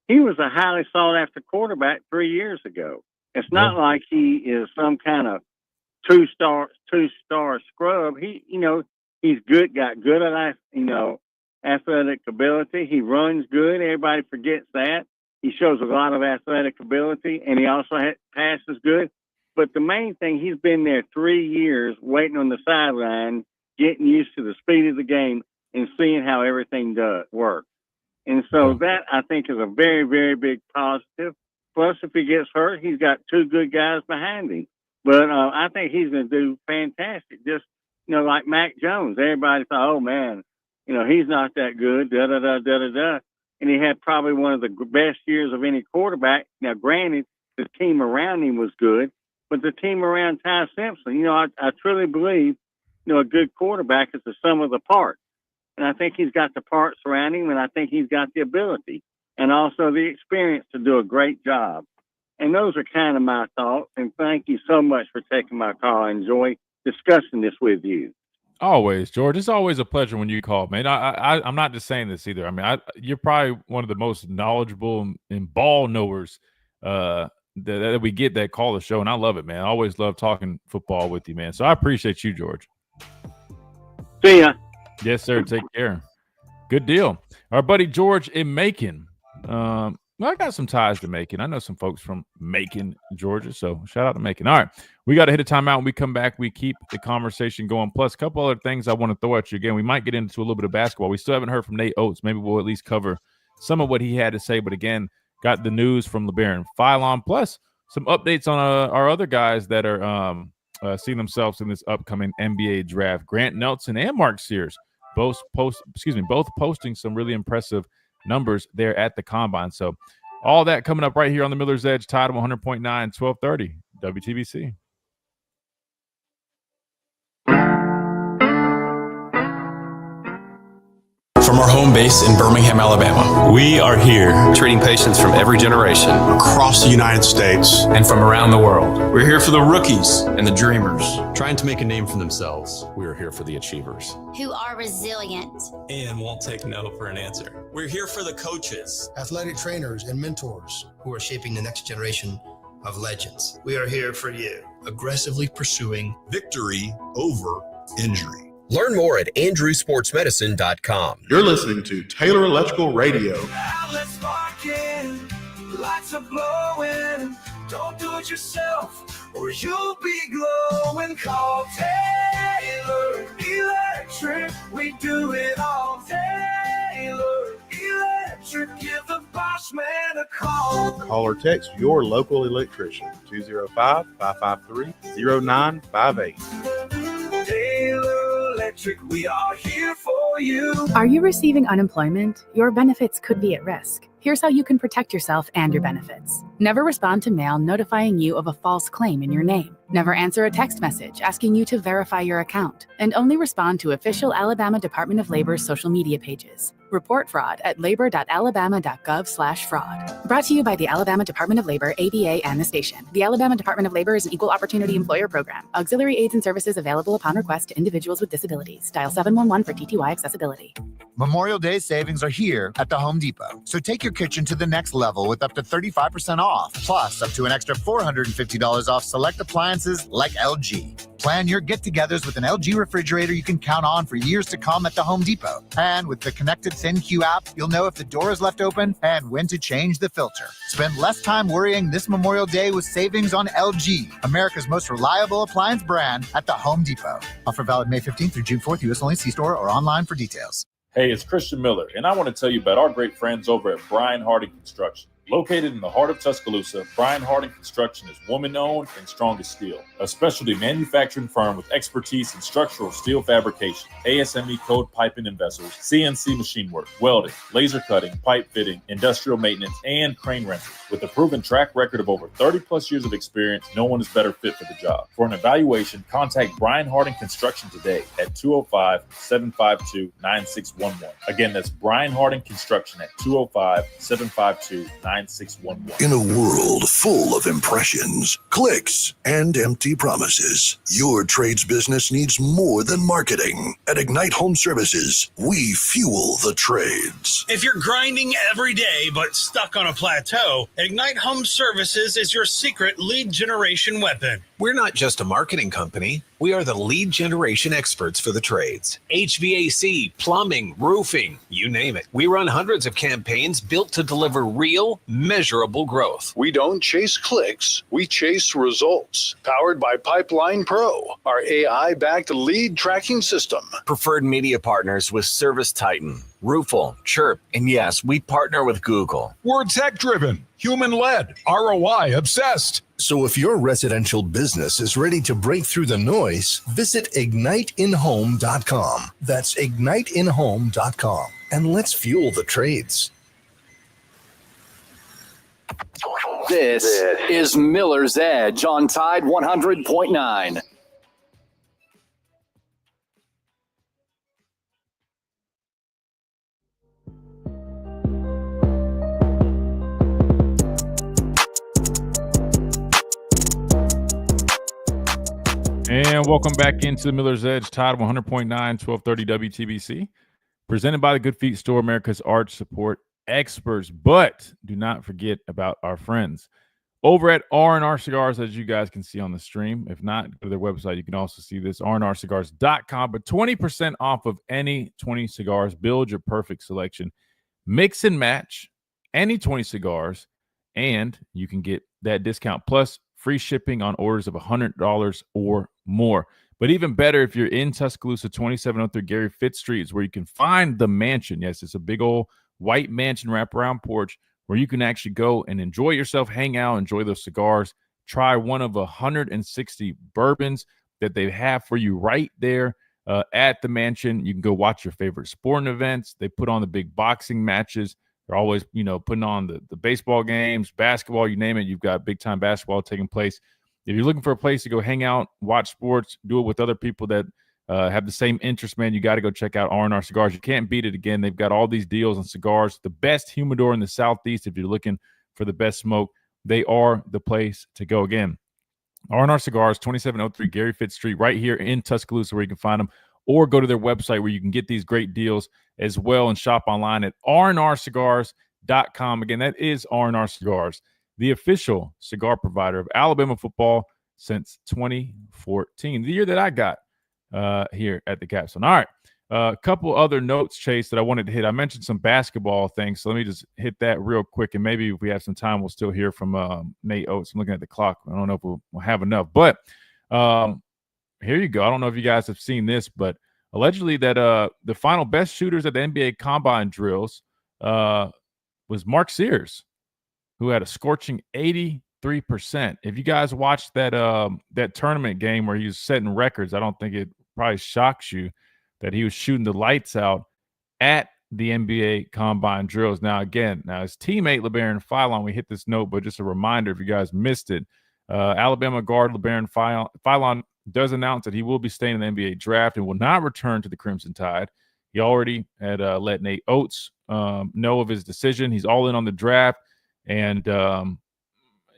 he was a highly sought-after quarterback 3 years ago. It's not like he is some kind of two-star scrub. He's good, got good at, athletic ability. He runs good. Everybody forgets that. He shows a lot of athletic ability, and he also passes good. But the main thing, he's been there 3 years waiting on the sideline, getting used to the speed of the game and seeing how everything work. And so that, I think, is a very, very big positive. Plus, if he gets hurt, he's got 2 good guys behind him. But I think he's going to do fantastic. Just, like Mac Jones. Everybody thought, oh, man, he's not that good, da-da-da-da-da-da. And he had probably one of the best years of any quarterback. Now, granted, the team around him was good, with the team around Ty Simpson. I truly believe, a good quarterback is the sum of the parts. And I think he's got the parts around him, and I think he's got the ability and also the experience to do a great job. And those are kind of my thoughts. And thank you so much for taking my call. I enjoy discussing this with you. Always, George. It's always a pleasure when you call, man. I'm not just saying this either. I mean, you're probably one of the most knowledgeable and ball knowers that we get that call the show, and I love it, man. I always love talking football with you, man. So I appreciate you, George. See ya. Yes, sir. Take care. Good deal. Our buddy George in Macon. Well, I got some ties to Macon. I know some folks from Macon, Georgia. So shout out to Macon. All right. We got to hit a timeout. When we come back, we keep the conversation going. Plus, a couple other things I want to throw at you again. We might get into a little bit of basketball. We still haven't heard from Nate Oates. Maybe we'll at least cover some of what he had to say. But again, got the news from LeBaron Philon. Plus, some updates on our other guys that are seeing themselves in this upcoming NBA draft. Grant Nelson and Mark Sears both posting some really impressive numbers there at the combine. So all that coming up right here on the Miller's Edge, Tide 100.9, 1230 WTBC. From our home base in Birmingham, Alabama, we are here treating patients from every generation across the United States and from around the world. We're here for the rookies and the dreamers, trying to make a name for themselves. We are here for the achievers who are resilient and won't take no for an answer. We're here for the coaches, athletic trainers, and mentors who are shaping the next generation of legends. We are here for you, aggressively pursuing victory over injury. Learn more at andrewsportsmedicine.com. You're listening to Taylor Electrical Radio. Outlets sparking, lights are blowing. Don't do it yourself, or you'll be glowing. Call Taylor Electric. We do it all. Taylor Electric. Give the boss man a call. Call or text your local electrician, 205-553-0958. Taylor Electric, we are here for you. Are you receiving unemployment? Your benefits could be at risk. Here's how you can protect yourself and your benefits. Never respond to mail notifying you of a false claim in your name. Never answer a text message asking you to verify your account. And only respond to official Alabama Department of Labor's social media pages. Report fraud at labor.alabama.gov/fraud. Brought to you by the Alabama Department of Labor, ABA, and the station. The Alabama Department of Labor is an equal opportunity employer program. Auxiliary aids and services available upon request to individuals with disabilities. Dial 711 for TTY accessibility. Memorial Day savings are here at the Home Depot. So take your kitchen to the next level with up to 35% off, plus up to an extra $450 off select appliances like LG. Plan your get-togethers with an LG refrigerator you can count on for years to come at the Home Depot. And with the connected ThinQ app, you'll know if the door is left open and when to change the filter. Spend less time worrying this Memorial Day with savings on LG, America's most reliable appliance brand at the Home Depot. Offer valid May 15th through June 4th, U.S. only. See store or online for details. Hey, it's Christian Miller, and I want to tell you about our great friends over at Brian Harding Construction. Located in the heart of Tuscaloosa, Brian Harding Construction is woman-owned and strong as steel, a specialty manufacturing firm with expertise in structural steel fabrication, ASME code piping and vessels, CNC machine work, welding, laser cutting, pipe fitting, industrial maintenance, and crane rentals. With a proven track record of over 30-plus years of experience, no one is better fit for the job. For an evaluation, contact Brian Harding Construction today at 205-752-9611. Again, that's Brian Harding Construction at 205-752-9611. In a world full of impressions, clicks, and empty promises, your trades business needs more than marketing. At Ignite Home Services, we fuel the trades. If you're grinding every day but stuck on a plateau, Ignite Home Services is your secret lead generation weapon. We're not just a marketing company. We are the lead generation experts for the trades. HVAC, plumbing, roofing, you name it. We run hundreds of campaigns built to deliver real, measurable growth. We don't chase clicks, we chase results. Powered by Pipeline Pro, our AI-backed lead tracking system. Preferred media partners with Service Titan, Roofle, Chirp, and yes, we partner with Google. We're tech-driven, human-led, ROI obsessed. So if your residential business is ready to break through the noise, visit igniteinhome.com. That's igniteinhome.com. And let's fuel the trades. This is Miller's Edge on Tide 100.9. And welcome back into the Miller's Edge, Tide 100.9, 1230 WTBC. Presented by the Good Feet Store, America's arch support experts. But do not forget about our friends over at R&R Cigars, as you guys can see on the stream. If not, go to their website. You can also see this, rnrcigars.com. But 20% off of any 20 cigars. Build your perfect selection. Mix and match any 20 cigars, and you can get that discount plus free shipping on orders of $100 or more. But even better, if you're in Tuscaloosa, 2703 Gary Fitz Street is where you can find the mansion. Yes, it's a big old white mansion wraparound porch where you can actually go and enjoy yourself, hang out, enjoy those cigars, try one of 160 bourbons that they have for you right there at the mansion. You can go watch your favorite sporting events. They put on the big boxing matches. They're always, putting on the baseball games, basketball, you name it. You've got big-time basketball taking place. If you're looking for a place to go hang out, watch sports, do it with other people that have the same interest, man, you got to go check out R&R Cigars. You can't beat it again. They've got all these deals on cigars. The best humidor in the Southeast. If you're looking for the best smoke, they are the place to go. Again, R&R Cigars, 2703 Gary Fitz Street, right here in Tuscaloosa, where you can find them. Or go to their website where you can get these great deals as well and shop online at rnrcigars.com. Again, that is R&R Cigars, the official cigar provider of Alabama football since 2014, the year that I got here at the Capstone. All right, a couple other notes, Chase, that I wanted to hit. I mentioned some basketball things, so let me just hit that real quick, and maybe if we have some time, we'll still hear from Nate Oates. I'm looking at the clock. I don't know if we'll have enough, but here you go. I don't know if you guys have seen this, but allegedly that the final best shooters at the NBA Combine drills was Mark Sears, who had a scorching 83%. If you guys watched that that tournament game where he was setting records, I don't think it probably shocks you that he was shooting the lights out at the NBA Combine drills. Now, again, his teammate LeBaron Philon, we hit this note, but just a reminder if you guys missed it, Alabama guard LeBaron Philon does announce that he will be staying in the NBA draft and will not return to the Crimson Tide. He already had let Nate Oates know of his decision. He's all in on the draft, and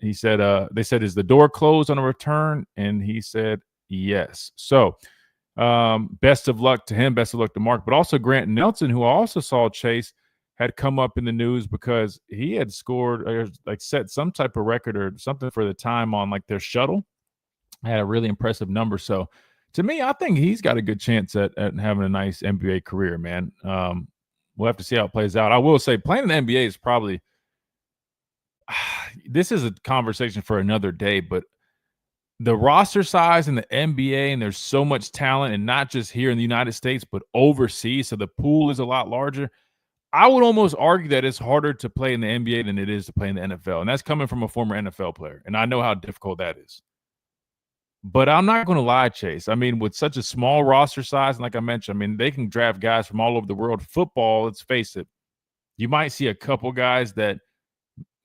he said, they said, is the door closed on a return? And he said, yes. So best of luck to him. Best of luck to Mark, but also Grant Nelson, who I also saw, Chase, had come up in the news because he had scored or like set some type of record or something for the time on like their shuttle. Had a really impressive number. So to me, I think he's got a good chance at having a nice NBA career, man. We'll have to see how it plays out. I will say playing in the NBA is probably this is a conversation for another day, but the roster size in the NBA, and there's so much talent, and not just here in the United States, but overseas. So the pool is a lot larger. I would almost argue that it's harder to play in the NBA than it is to play in the NFL. And that's coming from a former NFL player. And I know how difficult that is. But I'm not going to lie, Chase. I mean, with such a small roster size, and like I mentioned, I mean, they can draft guys from all over the world. Football, let's face it, you might see a couple guys that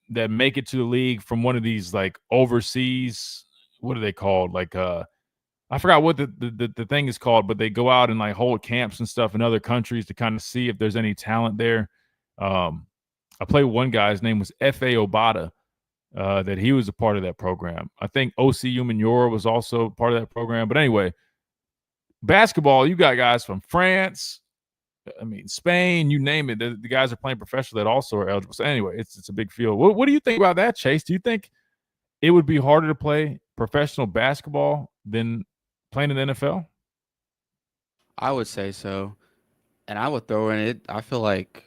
make it to the league from one of these like overseas, what are they called? Like I forgot what the thing is called, but they go out and like hold camps and stuff in other countries to kind of see if there's any talent there. I played with one guy, his name was F.A. Obata. That he was a part of that program. I think O.C. Umenyiora was also part of that program. But anyway, basketball, you got guys from France, Spain, you name it. The guys are playing professional that also are eligible. So anyway, it's a big field. What do you think about that, Chase? Do you think it would be harder to play professional basketball than playing in the NFL? I would say so. And I would throw in it, I feel like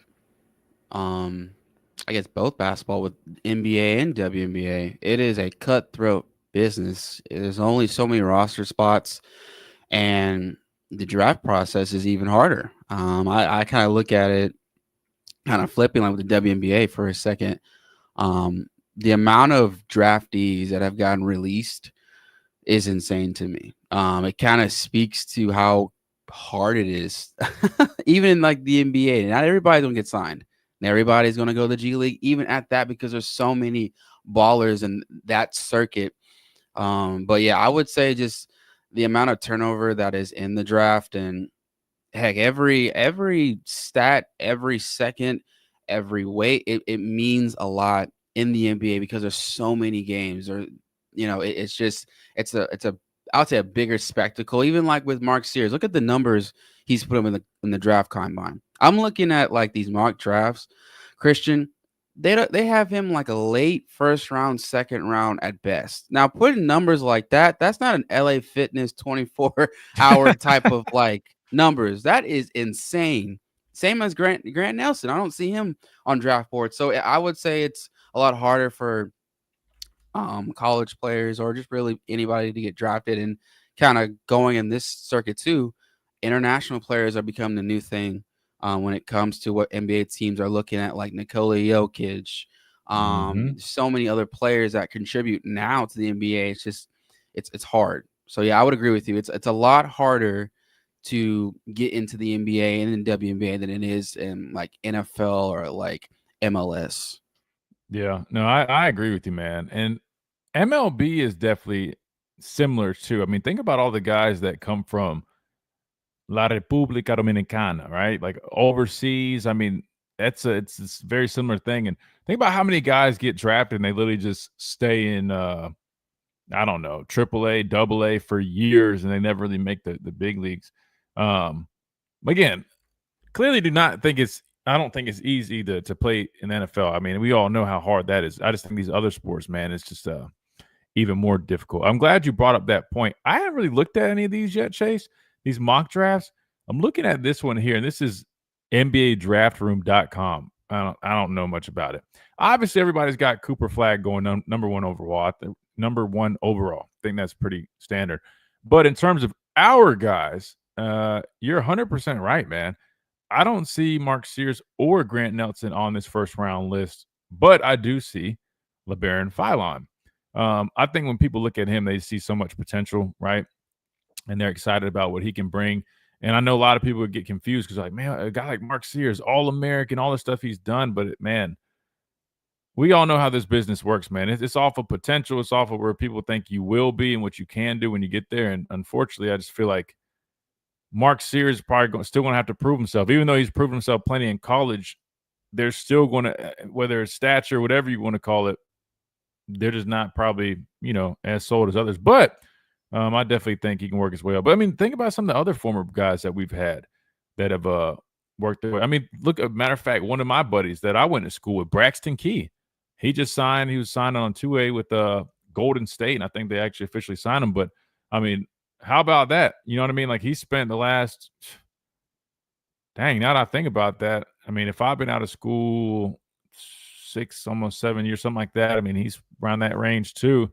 I guess both basketball with NBA and WNBA, it is a cutthroat business. There's only so many roster spots, and the draft process is even harder. I kind of look at it kind of flipping like with the WNBA for a second. The amount of draftees that have gotten released is insane to me. It kind of speaks to how hard it is, even in like the NBA. Not everybody don't get signed. everybody's going to go to the G League, even at that, because there's so many ballers in that circuit. But yeah, I would say just the amount of turnover that is in the draft, and heck, every stat, every second, every weight, it means a lot in the NBA because there's so many games. Or it's a I would say a bigger spectacle. Even like with Mark Sears, look at the numbers he's put him in the draft combine. I'm looking at like these mock drafts, Christian. They have him like a late first round, second round at best. Now, putting numbers like that, that's not an LA Fitness 24-hour type of like numbers. That is insane. Same as Grant Nelson. I don't see him on draft boards. So I would say it's a lot harder for college players or just really anybody to get drafted. And kind of going in this circuit too, international players are becoming the new thing. When it comes to what NBA teams are looking at, like Nikola Jokic, so many other players that contribute now to the NBA. It's just, it's hard. So yeah, I would agree with you. It's a lot harder to get into the NBA and in WNBA than it is in like NFL or like MLS. Yeah, no, I agree with you, man. And MLB is definitely similar too. I mean, think about all the guys that come from La República Dominicana, right? Like overseas. I mean, it's a very similar thing. And think about how many guys get drafted and they literally just stay in I don't know, AAA, AA for years, and they never really make the big leagues. Again, clearly I don't think it's easy to play in the NFL. I mean, we all know how hard that is. I just think these other sports, man, it's just even more difficult. I'm glad you brought up that point. I haven't really looked at any of these yet, Chase. These mock drafts. I'm looking at this one here, and this is NBADraftRoom.com. I don't know much about it. Obviously, everybody's got Cooper Flag going number one overall. Number one overall. I think that's pretty standard. But in terms of our guys, you're 100% right, man. I don't see Mark Sears or Grant Nelson on this first round list, but I do see LeBaron Philon. I think when people look at him, they see so much potential, right? And they're excited about what he can bring. And I know a lot of people would get confused because like, man, a guy like Mark Sears, All-American, all the stuff he's done. But, man, we all know how this business works, man. It's off of potential. It's off of where people think you will be and what you can do when you get there. And unfortunately, I just feel like Mark Sears is probably still going to have to prove himself. Even though he's proven himself plenty in college, they're still going to, whether it's stature, whatever you want to call it, they're just not probably, as sold as others. But I definitely think he can work his way up. But, I mean, think about some of the other former guys that we've had that have worked their way. I mean, look, as a matter of fact, one of my buddies that I went to school with, Braxton Key, he was signed on 2A with Golden State, and I think they actually officially signed him. But, I mean, how about that? You know what I mean? Like, he spent the last – dang, now that I think about that, I mean, if I've been out of school 6, almost 7 years, something like that, I mean, he's around that range too.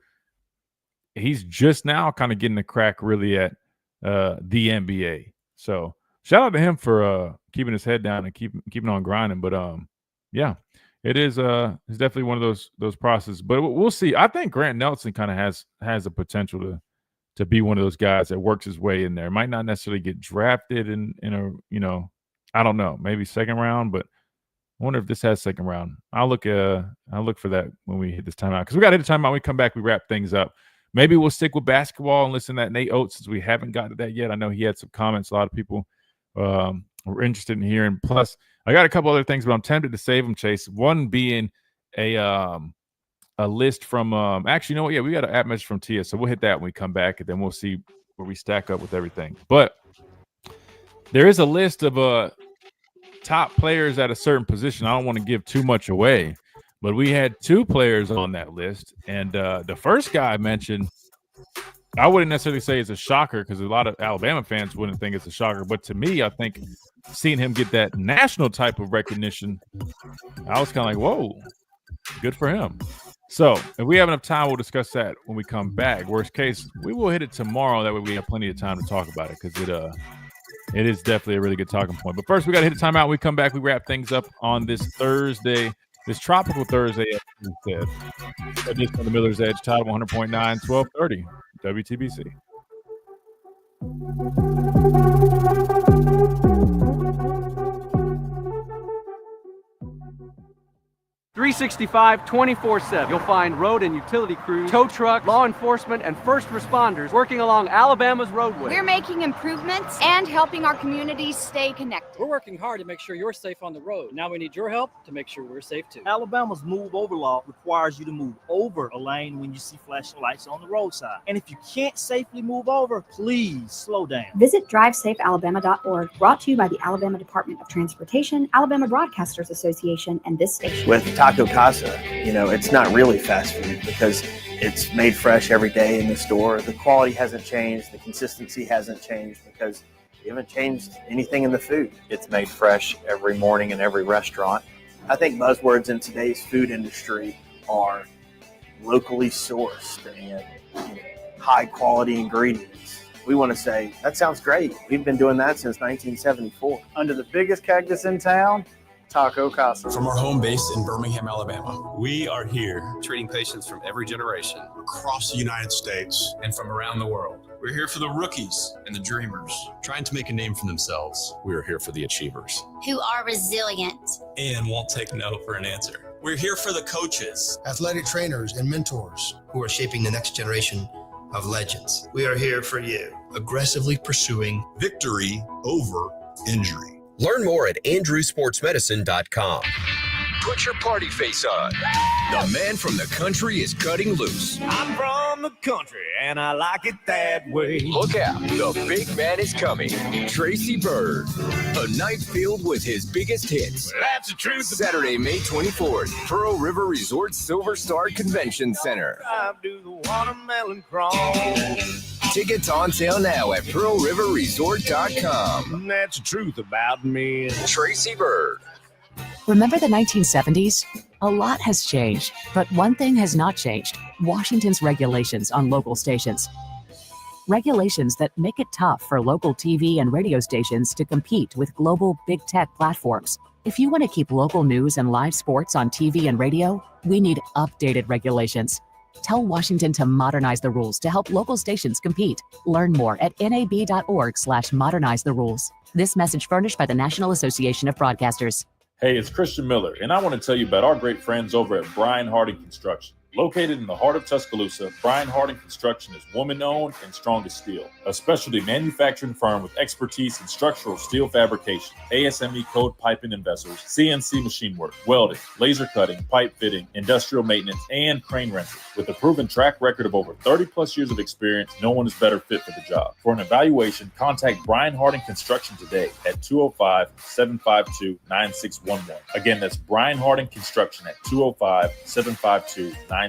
He's just now kind of getting the crack really at the NBA. So shout out to him for keeping his head down and keeping on grinding. But yeah, it is it's definitely one of those processes. But we'll see. I think Grant Nelson kind of has the potential to be one of those guys that works his way in there. Might not necessarily get drafted in a I don't know, maybe second round, but I wonder if this has second round. I'll look for that when we hit this timeout, because we got to hit the timeout. When we come back, we wrap things up. Maybe we'll stick with basketball and listen to that Nate Oates, since we haven't gotten to that yet. I know he had some comments. A lot of people were interested in hearing. Plus, I got a couple other things, but I'm tempted to save them, Chase. One being a list from actually, you know what? Yeah, we got an app message from Tia, so we'll hit that when we come back, and then we'll see where we stack up with everything. But there is a list of top players at a certain position. I don't want to give too much away, but we had 2 players on that list. And the first guy I mentioned, I wouldn't necessarily say it's a shocker, because a lot of Alabama fans wouldn't think it's a shocker. But to me, I think seeing him get that national type of recognition, I was kind of like, whoa, good for him. So if we have enough time, we'll discuss that when we come back. Worst case, we will hit it tomorrow. That way we have plenty of time to talk about it, because it is definitely a really good talking point. But first, we got to hit a timeout. When we come back, we wrap things up on this Thursday, this tropical Thursday, as we said. Edition of the Miller's Edge, Tide 100.9, 1230, WTBC. 365, 24/7. You'll find road and utility crews, tow truck, law enforcement, and first responders working along Alabama's roadways. We're making improvements and helping our communities stay connected. We're working hard to make sure you're safe on the road. Now we need your help to make sure we're safe too. Alabama's move over law requires you to move over a lane when you see flashing lights on the roadside. And if you can't safely move over, please slow down. Visit drivesafealabama.org, brought to you by the Alabama Department of Transportation, Alabama Broadcasters Association, and this station. With Taco Casa, it's not really fast food because it's made fresh every day in the store. The quality hasn't changed. The consistency hasn't changed because we haven't changed anything in the food. It's made fresh every morning in every restaurant. I think buzzwords in today's food industry are locally sourced and high quality ingredients. We want to say, that sounds great. We've been doing that since 1974. Under the biggest cactus in town, Taco Casa. From our home base in Birmingham, Alabama, We are here treating patients from every generation across the United States and from around the world. We're here for the rookies and the dreamers, trying to make a name for themselves, We are here for the achievers. Who are resilient. and won't take no for an answer. We're here for the coaches, athletic trainers, and mentors. who are shaping the next generation of legends. We are here for you, aggressively pursuing victory over injury. Learn more at andrewsportsmedicine.com. Put your party face on. The man from the country is cutting loose. I'm from the country, and I like it that way. Look out, the big man is coming. Tracy Bird. A night filled with his biggest hits. That's the truth. Saturday, May 24th, Pearl River Resort Silver Star Convention Center. Drive to the watermelon crawl. Tickets on sale now at pearlriverresort.com. That's the truth about me. Tracy Bird. Remember the 1970s? A lot has changed, but one thing has not changed: Washington's regulations on local stations. Regulations that make it tough for local TV and radio stations to compete with global big tech platforms. If you want to keep local news and live sports on TV and radio, we need updated regulations. Tell Washington to modernize the rules to help local stations compete. Learn more at nab.org/modernize the rules. This message furnished by the National Association of Broadcasters. Hey, it's Christian Miller, and I want to tell you about our great friends over at Brian Harding Construction. Located in the heart of Tuscaloosa, Brian Harding Construction is woman-owned and strong as steel, a specialty manufacturing firm with expertise in structural steel fabrication, ASME code piping and vessels, CNC machine work, welding, laser cutting, pipe fitting, industrial maintenance, and crane rentals. With a proven track record of over 30-plus years of experience, no one is better fit for the job. For an evaluation, contact Brian Harding Construction today at 205-752-9611. Again, that's Brian Harding Construction at 205-752-9611.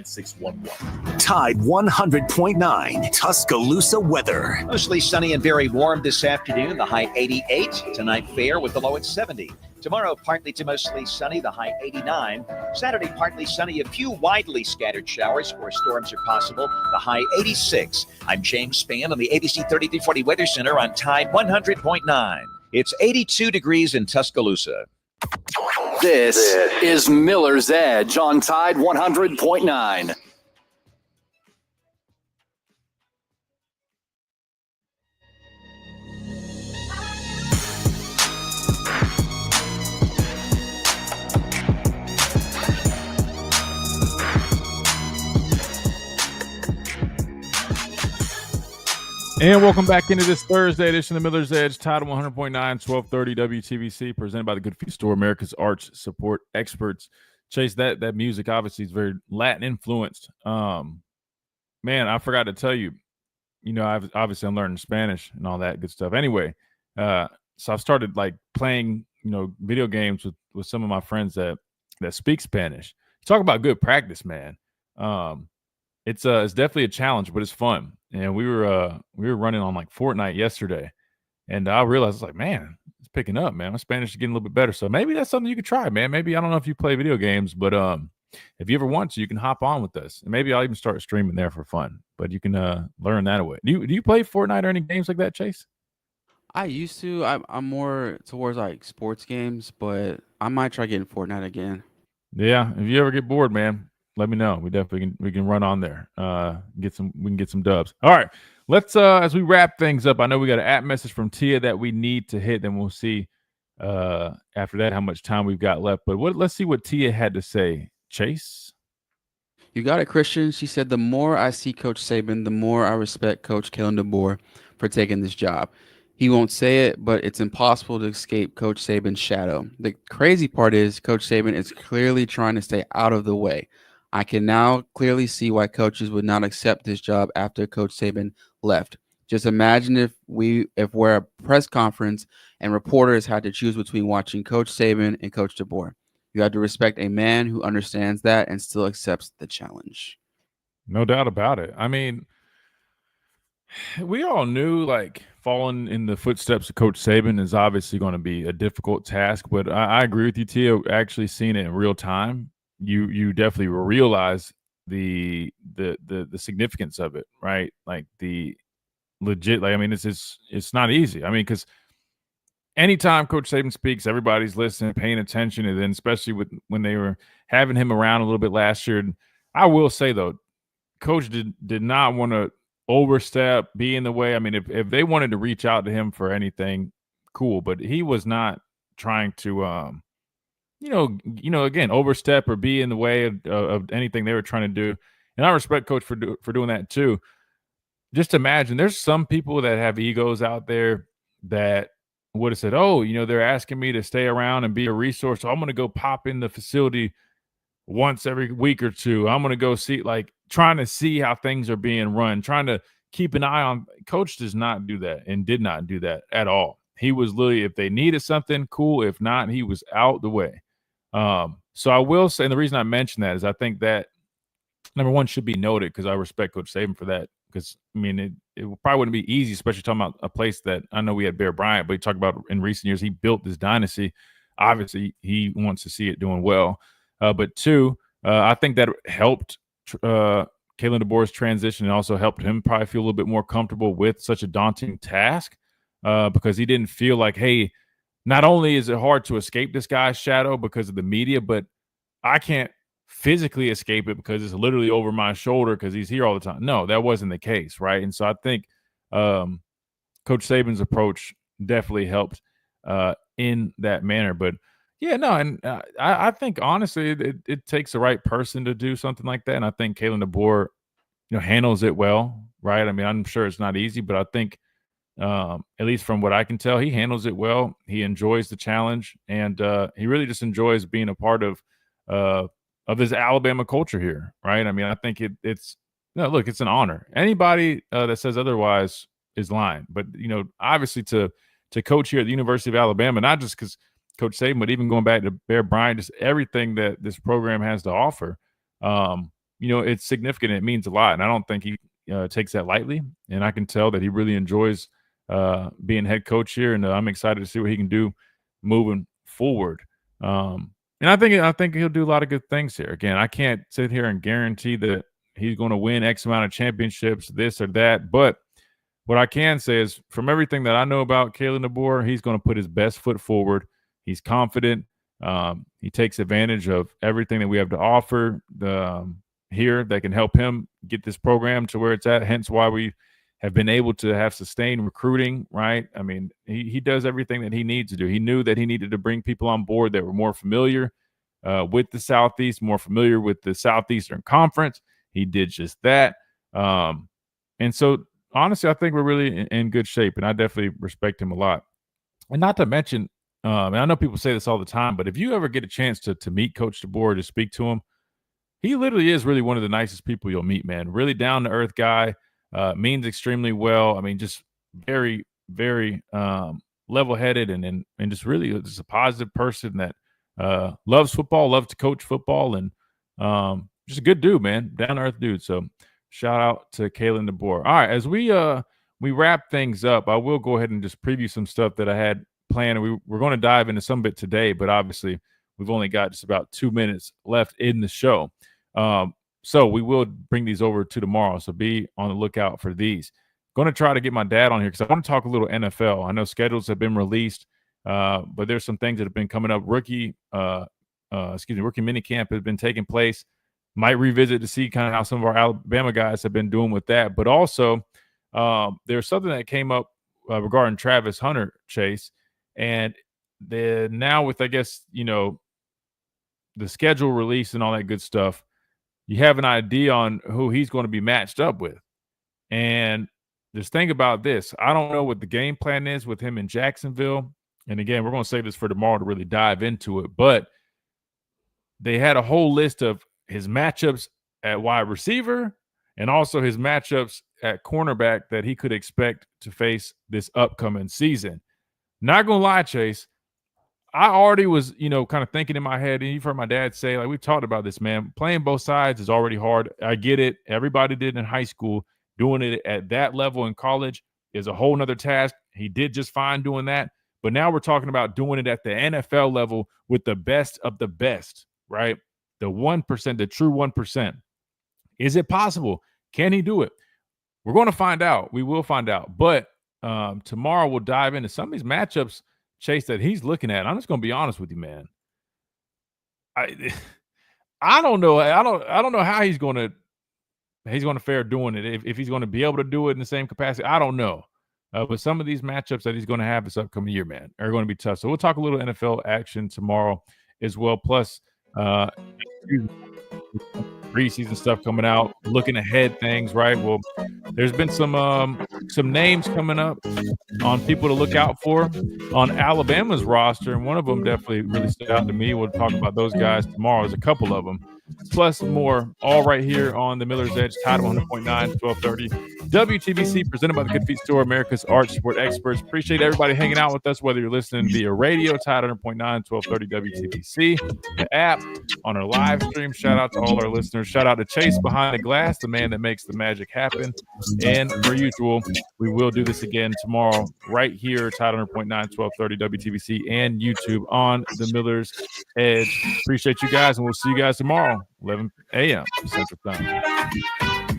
Tide 100.9 Tuscaloosa weather. Mostly sunny and very warm this afternoon. The high 88. Tonight fair with the low at 70. Tomorrow partly to mostly sunny. The high 89. Saturday partly sunny. A few widely scattered showers or storms are possible. The high 86. I'm James Spann on the ABC 3340 Weather Center on Tide 100.9. It's 82 degrees in Tuscaloosa. This is Miller's Edge on Tide 100.9. And welcome back into this Thursday edition of Miller's Edge, Tide 100.9, 1230 WTBC, presented by the Good Feet Store, America's arch support experts. Chase, that music obviously is very Latin influenced. Man, I forgot to tell you, I'm learning Spanish and all that good stuff. Anyway, so I've started like playing, video games with some of my friends that speak Spanish. Talk about good practice, man. It's definitely a challenge, but it's fun. And we were running on like Fortnite yesterday, and I realized man, it's picking up, man. My Spanish is getting a little bit better, so maybe that's something you could try, man. Maybe I don't know if you play video games, but if you ever want to, you can hop on with us, and maybe I'll even start streaming there for fun. But you can learn that away. Do you play Fortnite or any games like that, Chase? I used to. I'm more towards like sports games, but I might try getting Fortnite again. Yeah, if you ever get bored, man, let me know. We definitely can run on there. We can get some dubs. All right. Let's as we wrap things up, I know we got an app message from Tia that we need to hit, then we'll see after that how much time we've got left. But let's see what Tia had to say Chase? You got it, Christian. She said, the more I see Coach Saban, the more I respect Coach Kalen DeBoer for taking this job. He won't say it, but it's impossible to escape Coach Saban's shadow. The crazy part is Coach Saban is clearly trying to stay out of the way. I can now clearly see why coaches would not accept this job after Coach Saban left. Just imagine if we're a press conference and reporters had to choose between watching Coach Saban and Coach DeBoer. You have to respect a man who understands that and still accepts the challenge. No doubt about it. I mean, we all knew like following in the footsteps of Coach Saban is obviously going to be a difficult task, but I agree with you, Tia. Actually seeing it in real time, you definitely will realize the significance of it, right? Like the legit. Like I mean, it's not easy. I mean, because anytime Coach Saban speaks, everybody's listening, paying attention, and then especially when they were having him around a little bit last year. And I will say though, Coach did not want to overstep, be in the way. I mean, if they wanted to reach out to him for anything, cool, but he was not trying to, again, overstep or be in the way of anything they were trying to do. And I respect Coach for doing that too. Just imagine, there's some people that have egos out there that would have said, "Oh, they're asking me to stay around and be a resource, so I'm going to go pop in the facility once every week or two. I'm going to go see," like trying to see how things are being run, trying to keep an eye on. Coach does not do that and did not do that at all. He was literally, if they needed something, cool. If not, he was out the way. So I will say, and the reason I mention that is I think that number one should be noted because I respect Coach Saban for that. Because I mean, it probably wouldn't be easy, especially talking about a place that I know we had Bear Bryant, but he talked about in recent years he built this dynasty. Obviously, he wants to see it doing well. But two, I think that helped Kalen DeBoer's transition and also helped him probably feel a little bit more comfortable with such a daunting task because he didn't feel like, hey, not only is it hard to escape this guy's shadow because of the media, but I can't physically escape it because it's literally over my shoulder because he's here all the time. No, that wasn't the case, right? And so I think Coach Saban's approach definitely helped in that manner. But yeah, no, and I think honestly it takes the right person to do something like that, and I think Kalen DeBoer, handles it well, right? I mean, I'm sure it's not easy, but I think at least from what I can tell, he handles it well. He enjoys the challenge, and he really just enjoys being a part of this Alabama culture here, right? I mean, I think it's look, it's an honor. Anybody that says otherwise is lying. But obviously to coach here at the University of Alabama, not just because Coach Saban, but even going back to Bear Bryant, just everything that this program has to offer, it's significant. It means a lot, and I don't think he takes that lightly. And I can tell that he really enjoys being head coach here, and I'm excited to see what he can do moving forward. And I think he'll do a lot of good things here. Again, I can't sit here and guarantee that he's going to win X amount of championships, this or that. But what I can say is, from everything that I know about Kalen DeBoer, he's going to put his best foot forward. He's confident. He takes advantage of everything that we have to offer here that can help him get this program to where it's at. Hence why we have been able to have sustained recruiting, right? I mean, he does everything that he needs to do. He knew that he needed to bring people on board that were more familiar with the Southeast, more familiar with the Southeastern Conference. He did just that. And so, honestly, I think we're really in good shape, and I definitely respect him a lot. And not to mention, and I know people say this all the time, but if you ever get a chance to meet Coach DeBoer, to speak to him, he literally is really one of the nicest people you'll meet, man. Really down-to-earth guy. Means extremely well. I mean, just very, very level-headed and just really just a positive person that loves football, loves to coach football, and just a good dude, man. Down-to-earth dude. So shout out to Kalen DeBoer. All right, as we wrap things up, I will go ahead and just preview some stuff that I had planned. We're going to dive into some of it today, but obviously we've only got just about 2 minutes left in the show. So we will bring these over to tomorrow. So be on the lookout for these. Going to try to get my dad on here because I want to talk a little NFL. I know schedules have been released, but there's some things that have been coming up. Rookie minicamp has been taking place. Might revisit to see kind of how some of our Alabama guys have been doing with that. But also there's something that came up regarding Travis Hunter, Chase. And now with, I guess, the schedule release and all that good stuff, you have an idea on who he's going to be matched up with. And just think about this. I don't know what the game plan is with him in Jacksonville. And again, we're going to save this for tomorrow to really dive into it. But they had a whole list of his matchups at wide receiver and also his matchups at cornerback that he could expect to face this upcoming season. Not going to lie, Chase, I already was, kind of thinking in my head, and you've heard my dad say, like, we've talked about this, man. Playing both sides is already hard. I get it. Everybody did in high school. Doing it at that level in college is a whole nother task. He did just fine doing that. But now we're talking about doing it at the NFL level with the best of the best, right? The 1%, the true 1%. Is it possible? Can he do it? We're going to find out. We will find out. But tomorrow we'll dive into some of these matchups, Chase, that he's looking at. I'm just going to be honest with you, man. I don't know. I don't know how he's going to fare doing it. If he's going to be able to do it in the same capacity, I don't know. But some of these matchups that he's going to have this upcoming year, man, are going to be tough. So we'll talk a little NFL action tomorrow as well. Plus, preseason stuff coming out, looking ahead things, right? Well, there's been some names coming up on people to look out for on Alabama's roster, and one of them definitely really stood out to me. We'll talk about those guys tomorrow. There's a couple of them, plus more, all right here on the Miller's Edge, Tide 100.9, 1230. WTBC, presented by the Good Feet Store, America's Arch Sport Experts. Appreciate everybody hanging out with us, whether you're listening via radio, Tide 100.9, 1230 WTBC, the app, on our live stream. Shout out to all our listeners. Shout out to Chase behind the glass, the man that makes the magic happen. And per usual, we will do this again tomorrow right here, Tide 100.9, 1230 WTBC, and YouTube on the Miller's Edge. Appreciate you guys, and we'll see you guys tomorrow, 11 a.m. Central Time.